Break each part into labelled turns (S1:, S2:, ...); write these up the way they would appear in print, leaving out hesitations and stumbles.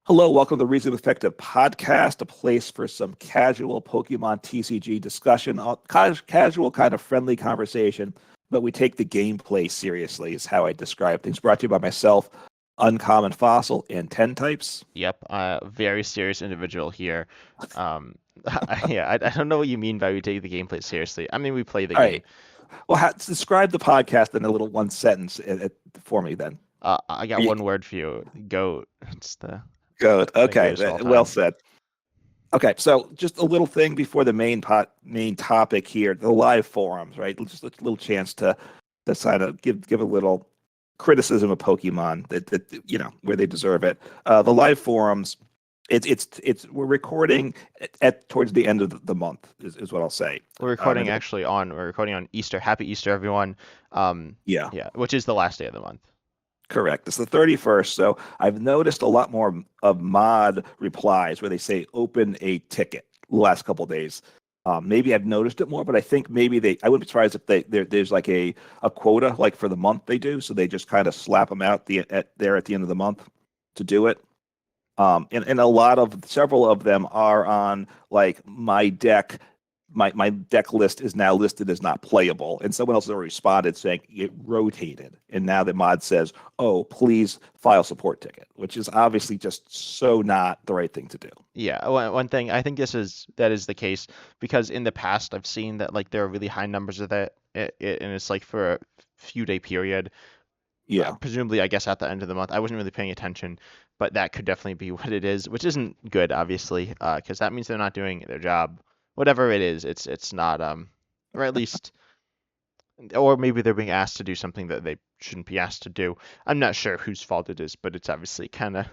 S1: Hello, welcome to the Reasonably Effective Podcast, a place for some casual Pokemon TCG discussion, casual, kind of friendly conversation, but we take the gameplay seriously, is how I describe things. Brought to you by myself, Uncommon Fossil, and 10 Types.
S2: Yep, very serious individual here. Yeah, I don't know what you mean by we take the gameplay seriously. I mean, we play the
S1: All
S2: game.
S1: right. Well, describe the podcast in a little one sentence for me then.
S2: I got one word for you. Goat. It's the
S1: Good. Okay.
S2: greatest of all
S1: Well
S2: time.
S1: said. Okay, so just a little thing before the main topic here, the live forums, right? Just a little chance to kind of give a little criticism of Pokemon that where they deserve it. The live forums, we're recording at towards the end of the month is what I'll say.
S2: We're recording on Easter. Happy Easter, everyone.
S1: Yeah.
S2: Yeah, which is the last day of the month.
S1: Correct. It's the 31st. So I've noticed a lot more of mod replies where they say open a ticket the last couple of days. Maybe I've noticed it more, but I think maybe I wouldn't be surprised if there's like a quota like for the month they do. So they just kind of slap them out at the end of the month to do it. And several of them are on like my deck. My deck list is now listed as not playable, and someone else has already responded saying it rotated, and now the mod says, "Oh, please file support ticket," which is obviously just so not the right thing to do.
S2: Yeah, one thing I think that is the case because in the past I've seen that like there are really high numbers of that, and it's like for a few day period.
S1: Yeah,
S2: Presumably, I guess at the end of the month. I wasn't really paying attention, but that could definitely be what it is, which isn't good, obviously, because that means they're not doing their job. Whatever it is, it's not or at least, or maybe they're being asked to do something that they shouldn't be asked to do. I'm not sure whose fault it is, but it's obviously kind of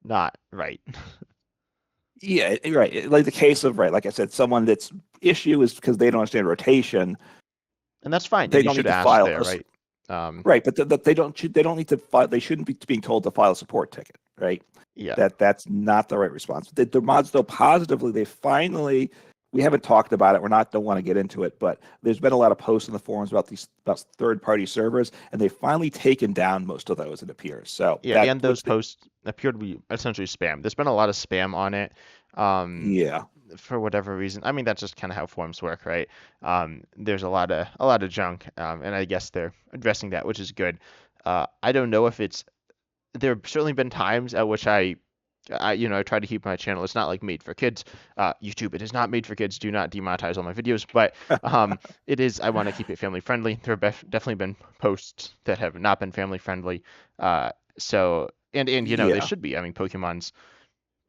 S2: not right.
S1: yeah, right. Like the case of right, like I said, someone that's issue is because they don't understand rotation.
S2: And that's fine,
S1: They
S2: and you
S1: don't need
S2: should
S1: to
S2: ask
S1: file
S2: there,
S1: a
S2: right?
S1: right, but they don't need to file. They shouldn't be being told to file a support ticket, right?
S2: Yeah.
S1: That's not the right response. The mods, though, positively, we haven't talked about it. Don't want to get into it, but there's been a lot of posts in the forums about about third-party servers, and they've finally taken down most of those, it appears. So
S2: Yeah, and those posts appear to be essentially spam. There's been a lot of spam on it.
S1: Yeah.
S2: For whatever reason. I mean, that's just kind of how forums work, right? There's a lot of junk, and I guess they're addressing that, which is good. I don't know if there have certainly been times at which I try to keep my channel. It's not like made for kids. YouTube, it is not made for kids. Do not demonetize all my videos. But it is. I want to keep it family friendly. There have definitely been posts that have not been family friendly. So and they
S1: Yeah.
S2: should be. I mean, Pokemon's.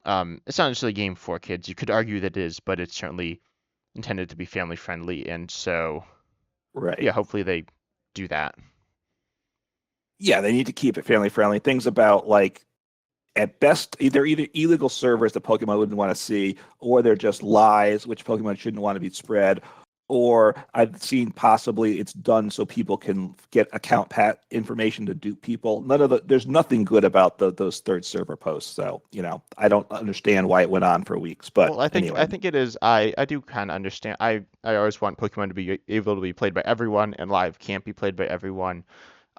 S2: It's not necessarily a game for kids. You could argue that it is, but it's certainly intended to be family friendly. And so,
S1: Right.
S2: yeah, hopefully they do that.
S1: Yeah, they need to keep it family friendly. Things about like at best, either illegal servers that Pokemon wouldn't want to see, or they're just lies which Pokemon shouldn't want to be spread. Or I've seen possibly it's done so people can get account information to dupe people. There's nothing good about those third server posts. So I don't understand why it went on for weeks. But
S2: Well,
S1: anyway,
S2: I think it is. I do kind of understand. I always want Pokemon to be able to be played by everyone, and live can't be played by everyone.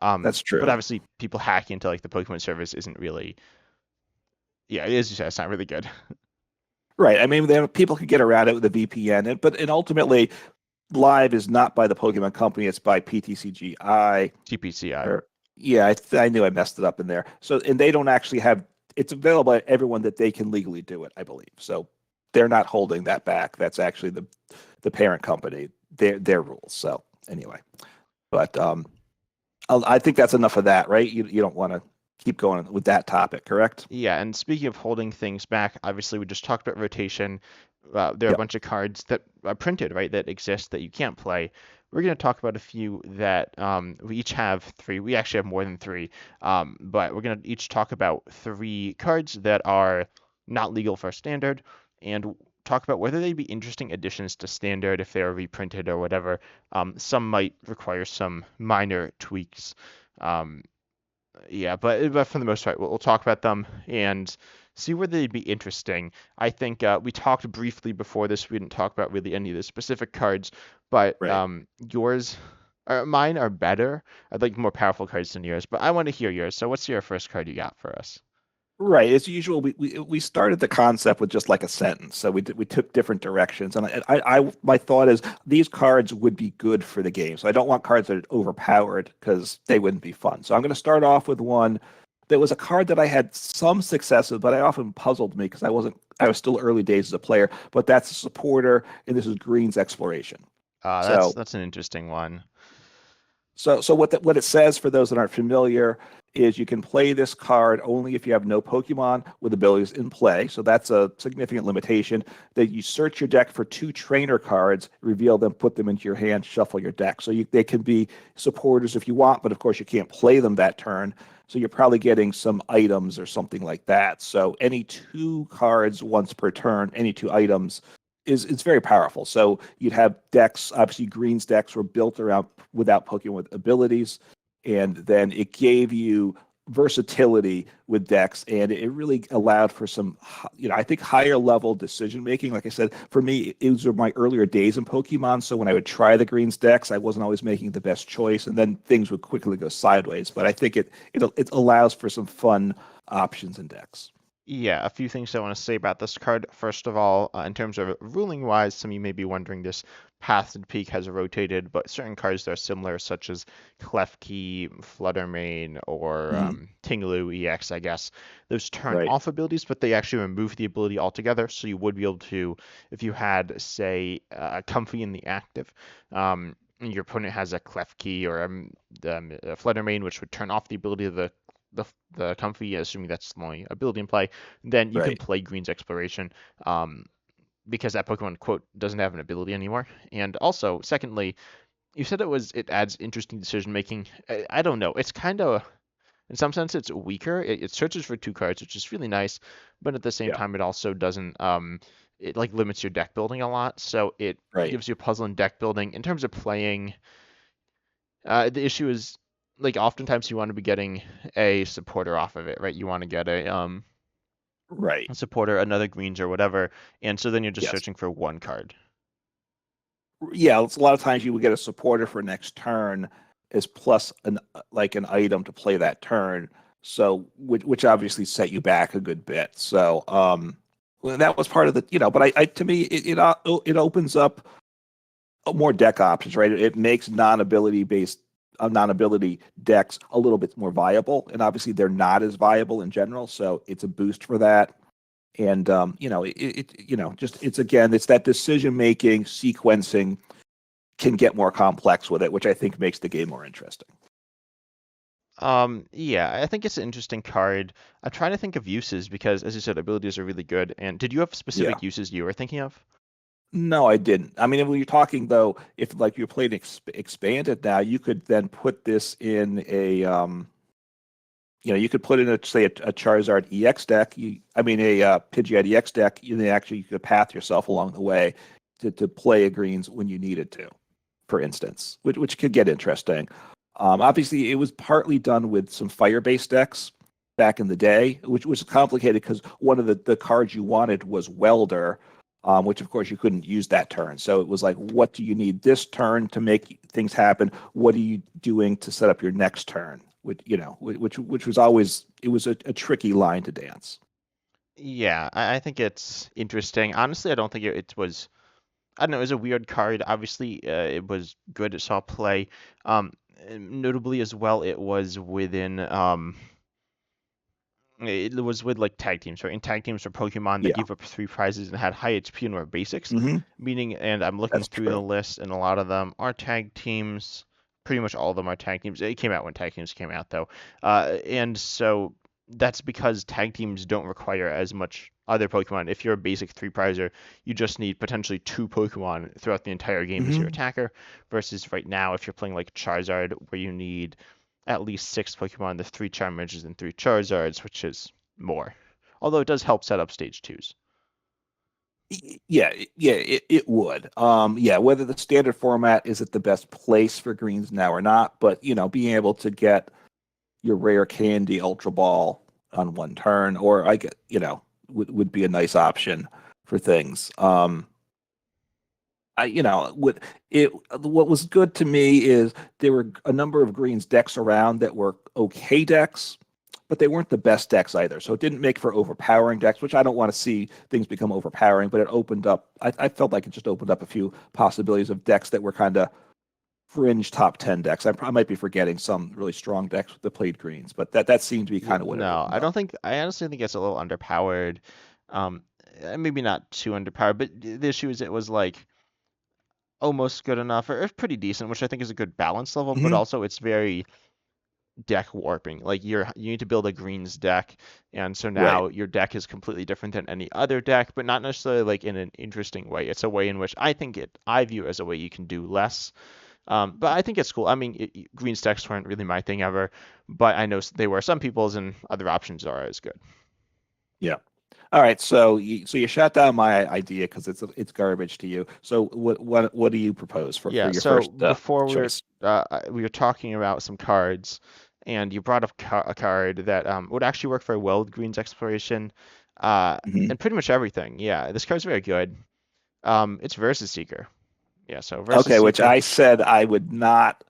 S1: that's true.
S2: But obviously, people hacking into like the Pokemon service isn't really. Yeah, it is. It's not really good.
S1: Right. I mean, people could get around it with a VPN, but ultimately, live is not by the Pokemon Company; it's by PTCGI.
S2: TPCI.
S1: Yeah, I knew I messed it up in there. So, and they don't actually have. It's available to everyone that they can legally do it, I believe. So, they're not holding that back. That's actually the parent company, their rules. So, anyway, but I think that's enough of that, right? You don't want to keep going with that topic, correct?
S2: Yeah, and speaking of holding things back, obviously we just talked about rotation. There are a bunch of cards that are printed, right, that exist that you can't play. We're going to talk about a few that we each have three. We actually have more than three, but we're going to each talk about three cards that are not legal for standard and talk about whether they'd be interesting additions to standard if they are reprinted or whatever. Some might require some minor tweaks. Um, yeah, but for the most part, we'll talk about them and see where they'd be interesting. I think we talked briefly before this. We didn't talk about really any of the specific cards, but
S1: Right.
S2: mine are better. I'd like more powerful cards than yours, but I want to hear yours. So what's your first card you got for us?
S1: Right. As usual, we started the concept with just like a sentence, so we took different directions, and my thought is these cards would be good for the game. So I don't want cards that are overpowered because they wouldn't be fun. So I'm going to start off with one that was a card that I had some success with, but I often puzzled me because I was still early days as a player. But that's a supporter, and this is Green's Exploration. So
S2: That's an interesting one.
S1: so what it says for those that aren't familiar is you can play this card only if you have no Pokemon with abilities in play. So that's a significant limitation. That you search your deck for 2 trainer cards, reveal them, put them into your hand, shuffle your deck. So they can be supporters if you want, but of course you can't play them that turn. So you're probably getting some items or something like that. So any 2 cards once per turn, any 2 items is very powerful. So you'd have decks. Obviously, Green's decks were built around without Pokemon with abilities, and then it gave you versatility with decks, and it really allowed for some, I think higher level decision making. Like I said, for me, it was my earlier days in Pokemon. So when I would try the Green's decks, I wasn't always making the best choice, and then things would quickly go sideways. But I think it allows for some fun options in decks.
S2: Yeah, a few things I want to say about this card. First of all, in terms of ruling wise, some of you may be wondering this Path to the Peak has rotated, but certain cards that are similar, such as Klefki, Fluttermane, or
S1: Hmm.
S2: Tinglu EX, I guess, those turn
S1: Right.
S2: off abilities, but they actually remove the ability altogether. So you would be able to, if you had, say, a Comfy in the active, and your opponent has a Klefki or a Fluttermane, which would turn off the ability of the Comfy, assuming that's the only ability in play, then you can
S1: Right.
S2: play Green's Exploration, because that Pokemon quote doesn't have an ability anymore. And also, secondly, you said it adds interesting decision making. I don't know. It's kind of in some sense it's weaker. It searches for 2 cards, which is really nice, but at the same
S1: Yeah.
S2: time it also doesn't it like limits your deck building a lot. So it
S1: Right.
S2: gives you a puzzle in deck building. In terms of playing, the issue is like oftentimes you want to be getting a supporter off of it, right? You want to get
S1: Right.
S2: a supporter, another greens or whatever, and so then you're just
S1: Yes.
S2: searching for 1 card.
S1: Yeah, it's a lot of times you would get a supporter for next turn is plus an item to play that turn. So which obviously set you back a good bit. So well, that was part of the but I to me it opens up more deck options, right? It makes non-ability decks a little bit more viable, and obviously they're not as viable in general. So it's a boost for that. And just it's again, it's that decision making sequencing can get more complex with it, which I think makes the game more interesting.
S2: Yeah, I think it's an interesting card. I'm trying to think of uses because, as you said, abilities are really good. And did you have
S1: Yeah.
S2: specific uses you were thinking of?
S1: No, I didn't. I mean, when you're talking though, if like you're playing expanded now, you could then put this in a you could put in a Charizard EX deck. A Pidgeot EX deck. You could path yourself along the way to play a greens when you needed to, for instance, which could get interesting. Obviously, it was partly done with some fire-based decks back in the day, which was complicated because one of the cards you wanted was Welder, which of course you couldn't use that turn. So it was like, what do you need this turn to make things happen? What are you doing to set up your next turn? Which was always it was a tricky line to dance.
S2: Yeah, I think it's interesting. Honestly, I don't think it was. I don't know. It was a weird card. Obviously, it was good. It saw play. Notably as well, it was within it was with like tag teams, right? In tag teams for Pokemon that
S1: Yeah.
S2: gave up 3 prizes and had high HP and were basics.
S1: Hmm.
S2: Meaning, and I'm looking
S1: That's
S2: through the
S1: true.
S2: list, and a lot of them are tag teams. Pretty much all of them are tag teams. It came out when tag teams came out, though. And so that's because tag teams don't require as much other Pokemon. If you're a basic 3 prizer, you just need potentially 2 Pokemon throughout the entire game as your
S1: Hmm.
S2: attacker. Versus right now, if you're playing like Charizard, where you need at least 6 Pokemon, the 3 Charmagers and 3 Charizards, which is more. Although it does help set up stage twos.
S1: Yeah, it would. Yeah, whether the standard format is at the best place for greens now or not, but being able to get your rare candy Ultra Ball on one turn, or I get, would be a nice option for things. I, what what was good to me is there were a number of greens decks around that were okay decks, but they weren't the best decks either. So it didn't make for overpowering decks, which I don't want to see things become overpowering, but it opened up, I felt like it just opened up a few possibilities of decks that were kind of fringe top 10 decks. I might be forgetting some really strong decks with the played greens, but that seemed to be
S2: Yeah,
S1: kind of what it
S2: no,
S1: opened
S2: I
S1: up.
S2: don't think. I honestly think it's a little underpowered. Maybe not too underpowered, but the issue is it was like almost good enough or pretty decent, which I think is a good balance level. But
S1: Hmm.
S2: also, it's very deck warping. Like you need to build a greens deck, and so
S1: Right.
S2: now your deck is completely different than any other deck, but not necessarily like in an interesting way. It's a way in which I view as a way you can do less. But I think it's cool. I mean, greens decks weren't really my thing ever, but I know they were some people's, and other options are as good.
S1: Yeah. All right. So you shut down my idea because it's garbage to you. So what do you propose for
S2: Yeah,
S1: your
S2: so
S1: first
S2: before
S1: choice?
S2: we were talking about some cards, and you brought up a card that would actually work very well with Green's Exploration, uh,
S1: Hmm.
S2: and pretty much everything. Yeah, this card's very good. It's Versus Seeker. Yeah, so Versus
S1: Okay, which
S2: Seeker.
S1: I said I would not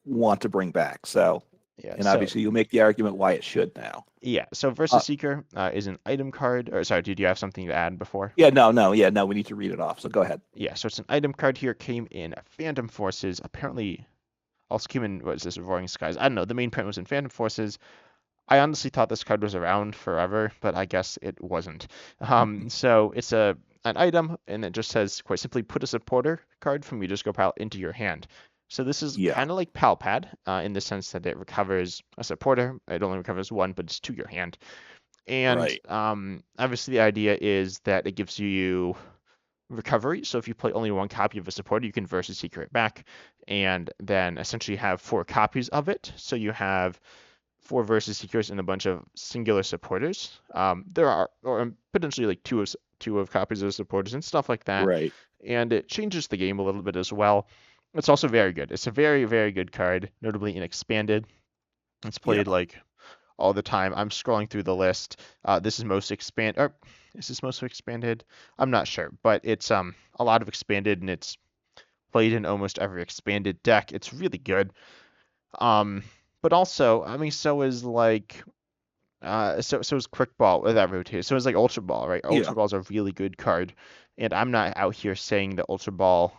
S1: want to bring back. So,
S2: Yeah,
S1: and
S2: so
S1: obviously you'll make the argument why it should now.
S2: so
S1: Uh,
S2: Versus Seeker is an item card. Or sorry, did you have something to add before?
S1: yeah, no, we need to read it off. So go ahead.
S2: Yeah, so it's an item card here. Came in Phantom Forces. Apparently, also came in what is this? Roaring Skies. I don't know. The main print was in Phantom Forces. I honestly thought this card was around forever, but I guess it wasn't. So it's an item, and it just says quite simply, put a supporter card from your discard pile into your hand. So this is
S1: Yeah,
S2: kind of like Pal Pad in the sense that it recovers a supporter. It only recovers one, but it's to your hand. And
S1: right,
S2: obviously the idea is that it gives you recovery. So if you play only one copy of a supporter, you can versus secret it back, and then essentially have four copies of it. So you have four versus seekers and a bunch of singular supporters. There are or potentially like two of copies of supporters and stuff like that.
S1: right.
S2: And it changes the game a little bit as well. It's also very good. It's a very, very good card, notably in expanded. It's
S1: Yeah,
S2: played like all the time. I'm scrolling through the list. This is most expand or is this most expanded? I'm not sure, but it's a lot of expanded, and it's played in almost every expanded deck. It's really good. Um, but also, I mean, so is like so is Quick Ball with that rotate. So is like Ultra Ball, right?
S1: yeah.
S2: Ultra Ball is a really good card, and I'm not out here saying that Ultra Ball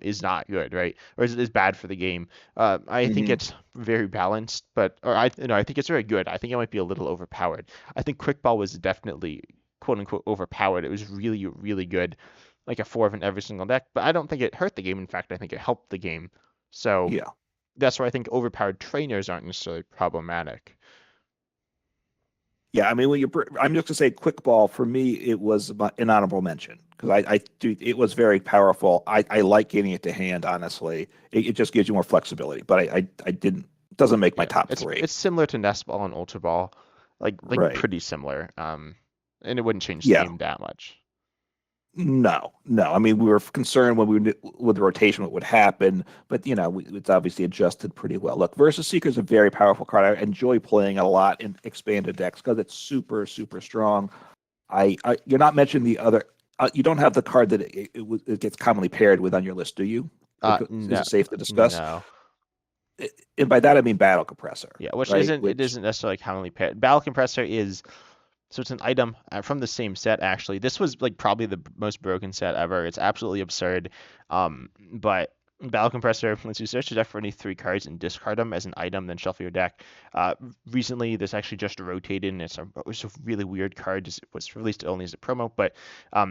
S2: is not good, right? Or is bad for the game. I think
S1: Hmm.
S2: it's very balanced, but or I think it's very good. I think it might be a little overpowered. I think Quick Ball was definitely quote unquote overpowered. It was really, really good, like a four of in every single deck. But I don't think it hurt the game. In fact, I think it helped the game. So
S1: Yeah.
S2: that's why I think overpowered trainers aren't necessarily problematic.
S1: Yeah, I mean, I'm just gonna say, quick ball for me, it was an honorable mention because I do. It was very powerful. I like getting it to hand. Honestly, it just gives you more flexibility. But I didn't. It doesn't make my
S2: Yeah,
S1: top
S2: it's
S1: three.
S2: it's similar to Nest Ball and Ultra Ball, like
S1: Right.
S2: pretty similar. And it wouldn't change the
S1: Yeah.
S2: game that much.
S1: No, no. I mean, we were concerned when we knew with the rotation what would happen, but it's obviously adjusted pretty well. Look, Versus Seeker is a very powerful card. I enjoy playing it a lot in expanded decks because it's super, super strong. You're not mentioning the other. You don't have the card that it gets commonly paired with on your list, do you? Is
S2: No,
S1: it safe to discuss?
S2: no.
S1: And by that I mean Battle Compressor,
S2: Yeah, which
S1: right?
S2: isn't it
S1: Which
S2: isn't necessarily commonly paired. Battle Compressor is so it's an item from the same set actually. This was like probably the most broken set ever. It's absolutely absurd. But Battle Compressor, once you search the deck for any three cards and discard them as an item, then shuffle your deck. Recently, this actually just rotated, and it's a really weird card. It was released only as a promo, but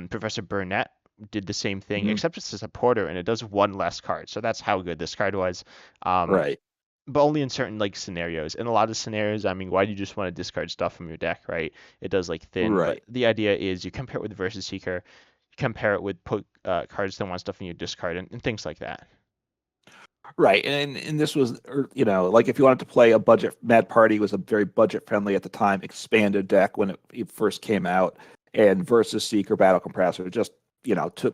S2: Professor Burnett did the same thing,
S1: Mhm.
S2: except it's a supporter, and it does one less card. So that's how good this card was. Um,
S1: Right,
S2: but only in certain like scenarios. In a lot of scenarios, I mean, why do you just want to discard stuff from your deck, right? It does like thin, but
S1: right.
S2: the idea is you compare it with Versus Seeker, compare it with put cards that want stuff in your discard and things like that.
S1: Right, and this was, like if you wanted to play a budget, Mad Party was a very budget friendly at the time, expanded deck when it first came out, and Versus Seeker Battle Compressor just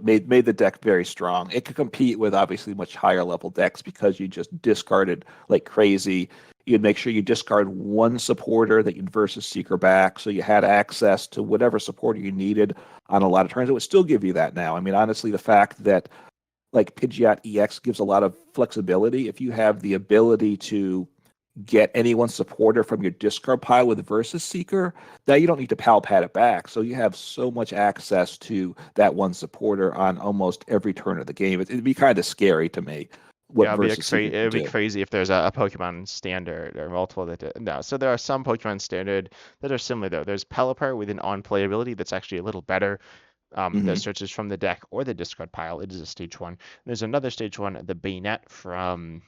S1: made the deck very strong. It could compete with obviously much higher level decks because you just discarded like crazy. You'd make sure you discard one supporter that you'd Versus Seeker back, so you had access to whatever supporter you needed on a lot of turns. It would still give you that now. I mean, honestly, the fact that like Pidgeot EX gives a lot of flexibility. If you have the ability to get anyone's supporter from your discard pile with Versus Seeker, now you don't need to pal pad it back. So you have so much access to that one supporter on almost every turn of the game. It'd be kind of scary to me what
S2: Yeah,
S1: Versus Seeker can
S2: it'd be
S1: do.
S2: crazy if there's a Pokemon Standard or multiple that do. No, so there are some Pokemon Standard that are similar though. There's Pelipper with an on-play ability that's actually a little better. That
S1: Hmm.
S2: searches from the deck or the discard pile. It is a stage 1. There's another stage 1, the Bayonet from,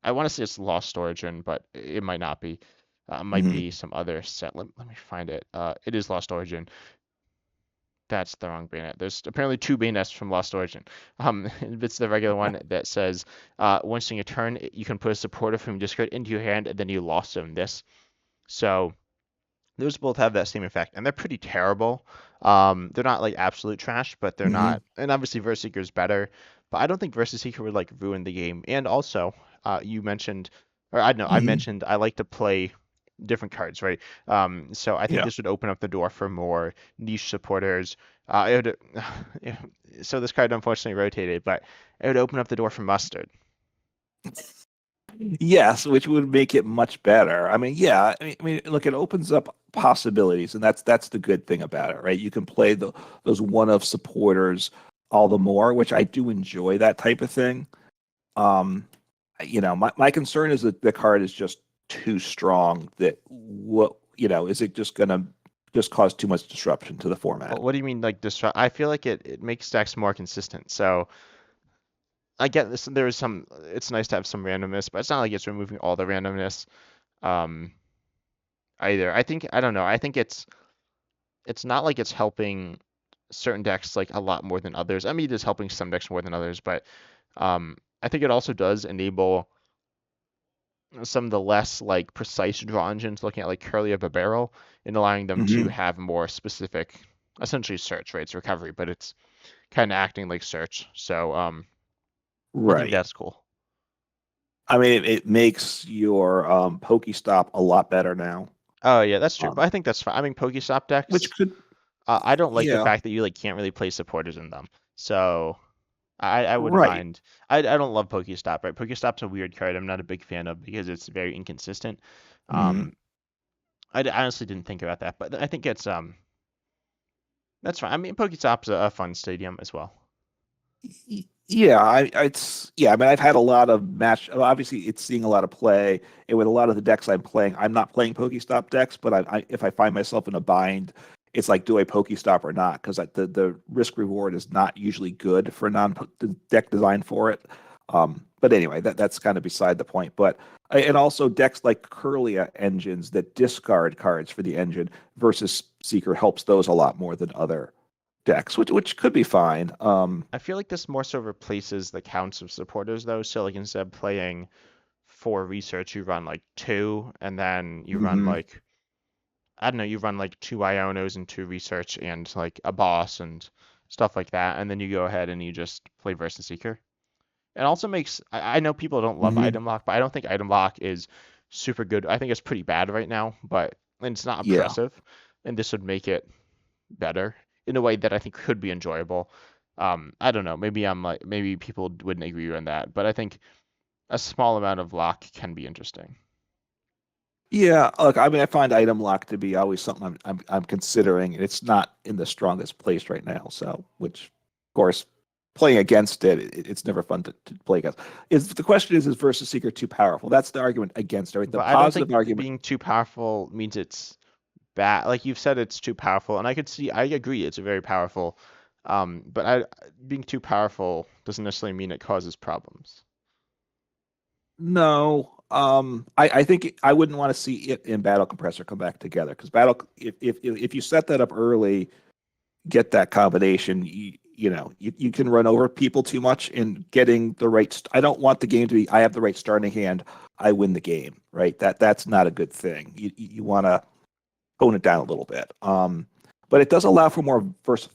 S2: I want to say it's Lost Origin, but it might not be. It might
S1: Hmm.
S2: be some other set. Let me find it. It is Lost Origin. That's the wrong bayonet. There's apparently 2 bayonets from Lost Origin. It's the regular one that says, once in your turn, you can put a supporter from your discard into your hand, and then you lost them this. So those both have that same effect, and they're pretty terrible. They're not like absolute trash, but they're
S1: Hmm.
S2: not. And obviously, Versus Seeker is better, but I don't think Versus Seeker would like ruin the game. And also, you mentioned, or I know I
S1: Hmm.
S2: mentioned I like to play different cards, right? So I think
S1: Yeah.
S2: this would open up the door for more niche supporters. It would, so this card unfortunately rotated, but it would open up the door for Mustard.
S1: Yes, which would make it much better. I mean, yeah, look, it opens up possibilities, and that's the good thing about it, right? You can play those one of supporters all the more, which I do enjoy that type of thing. Um, my concern is that the card is just too strong. That what is it just gonna just cause too much disruption to the format?
S2: What do you mean like disrupt? I feel like it makes decks more consistent. So I get this. There is some. It's nice to have some randomness, but it's not like it's removing all the randomness. Um, either. I don't know. I think it's not like it's helping certain decks like a lot more than others. I mean, it is helping some decks more than others, but I think it also does enable some of the less like precise draw engines, looking at like Curly of a Barrel, and allowing them to
S1: Hmm.
S2: have more specific, essentially search, right? It's recovery, but it's kind of acting like search. So I think
S1: Right.
S2: that's cool.
S1: I mean, it makes your Pokestop a lot better now.
S2: Oh yeah, that's true. But
S1: Um,
S2: I think that's fine. I mean, Pokestop
S1: which
S2: decks.
S1: could,
S2: I don't like the
S1: yeah,
S2: fact that you like can't really play supporters in them. So I wouldn't
S1: right.
S2: mind. I don't love Pokestop, right? Pokestop's a weird card. I'm not a big fan of because it's very inconsistent.
S1: Hmm.
S2: Um, honestly didn't think about that, but I think it's that's fine. I mean, Pokestop's a fun stadium as well.
S1: Yeah, yeah. I mean, I've had a lot of match. Obviously, it's seeing a lot of play, and with a lot of the decks I'm playing, I'm not playing Pokestop decks. But if I find myself in a bind, it's like, do I Pokestop or not? Because the risk reward is not usually good for non the deck design for it. But anyway, that's kind of beside the point. But and also decks like Curlia engines that discard cards for the engine versus Seeker helps those a lot more than other decks, which could be fine.
S2: I feel like this more so replaces the counts of supporters though. So like instead of playing 4 research, you run like 2, and then you run
S1: Hmm.
S2: like I don't know, you run like 2 Ionos and 2 research and like a boss and stuff like that, and then you go ahead and you just play Versus Seeker. It also makes I know people don't love
S1: Hmm.
S2: item lock, but I don't think item lock is super good. I think it's pretty bad right now, but and it's not
S1: Yeah.
S2: oppressive, and this would make it better in a way that I think could be enjoyable. I don't know. Maybe I'm like maybe people wouldn't agree on that, but I think a small amount of lock can be interesting.
S1: Yeah, look, I mean, I find item lock to be always something I'm considering. It's not in the strongest place right now, so which, of course, playing against it's never fun to play against. Is the question is Versus Seeker too powerful? That's the argument against it, right? The
S2: But I don't think
S1: positive argument.
S2: being too powerful means it's bad. Like you've said, it's too powerful, and I agree, it's a very powerful. But being too powerful doesn't necessarily mean it causes problems.
S1: No, I think I wouldn't want to see it in Battle Compressor come back together because if you set that up early, get that combination, you can run over people too much in getting the right. I don't want the game to be. I have the right starting hand. I win the game, right? That's not a good thing. You want to tone it down a little bit. But it does allow for more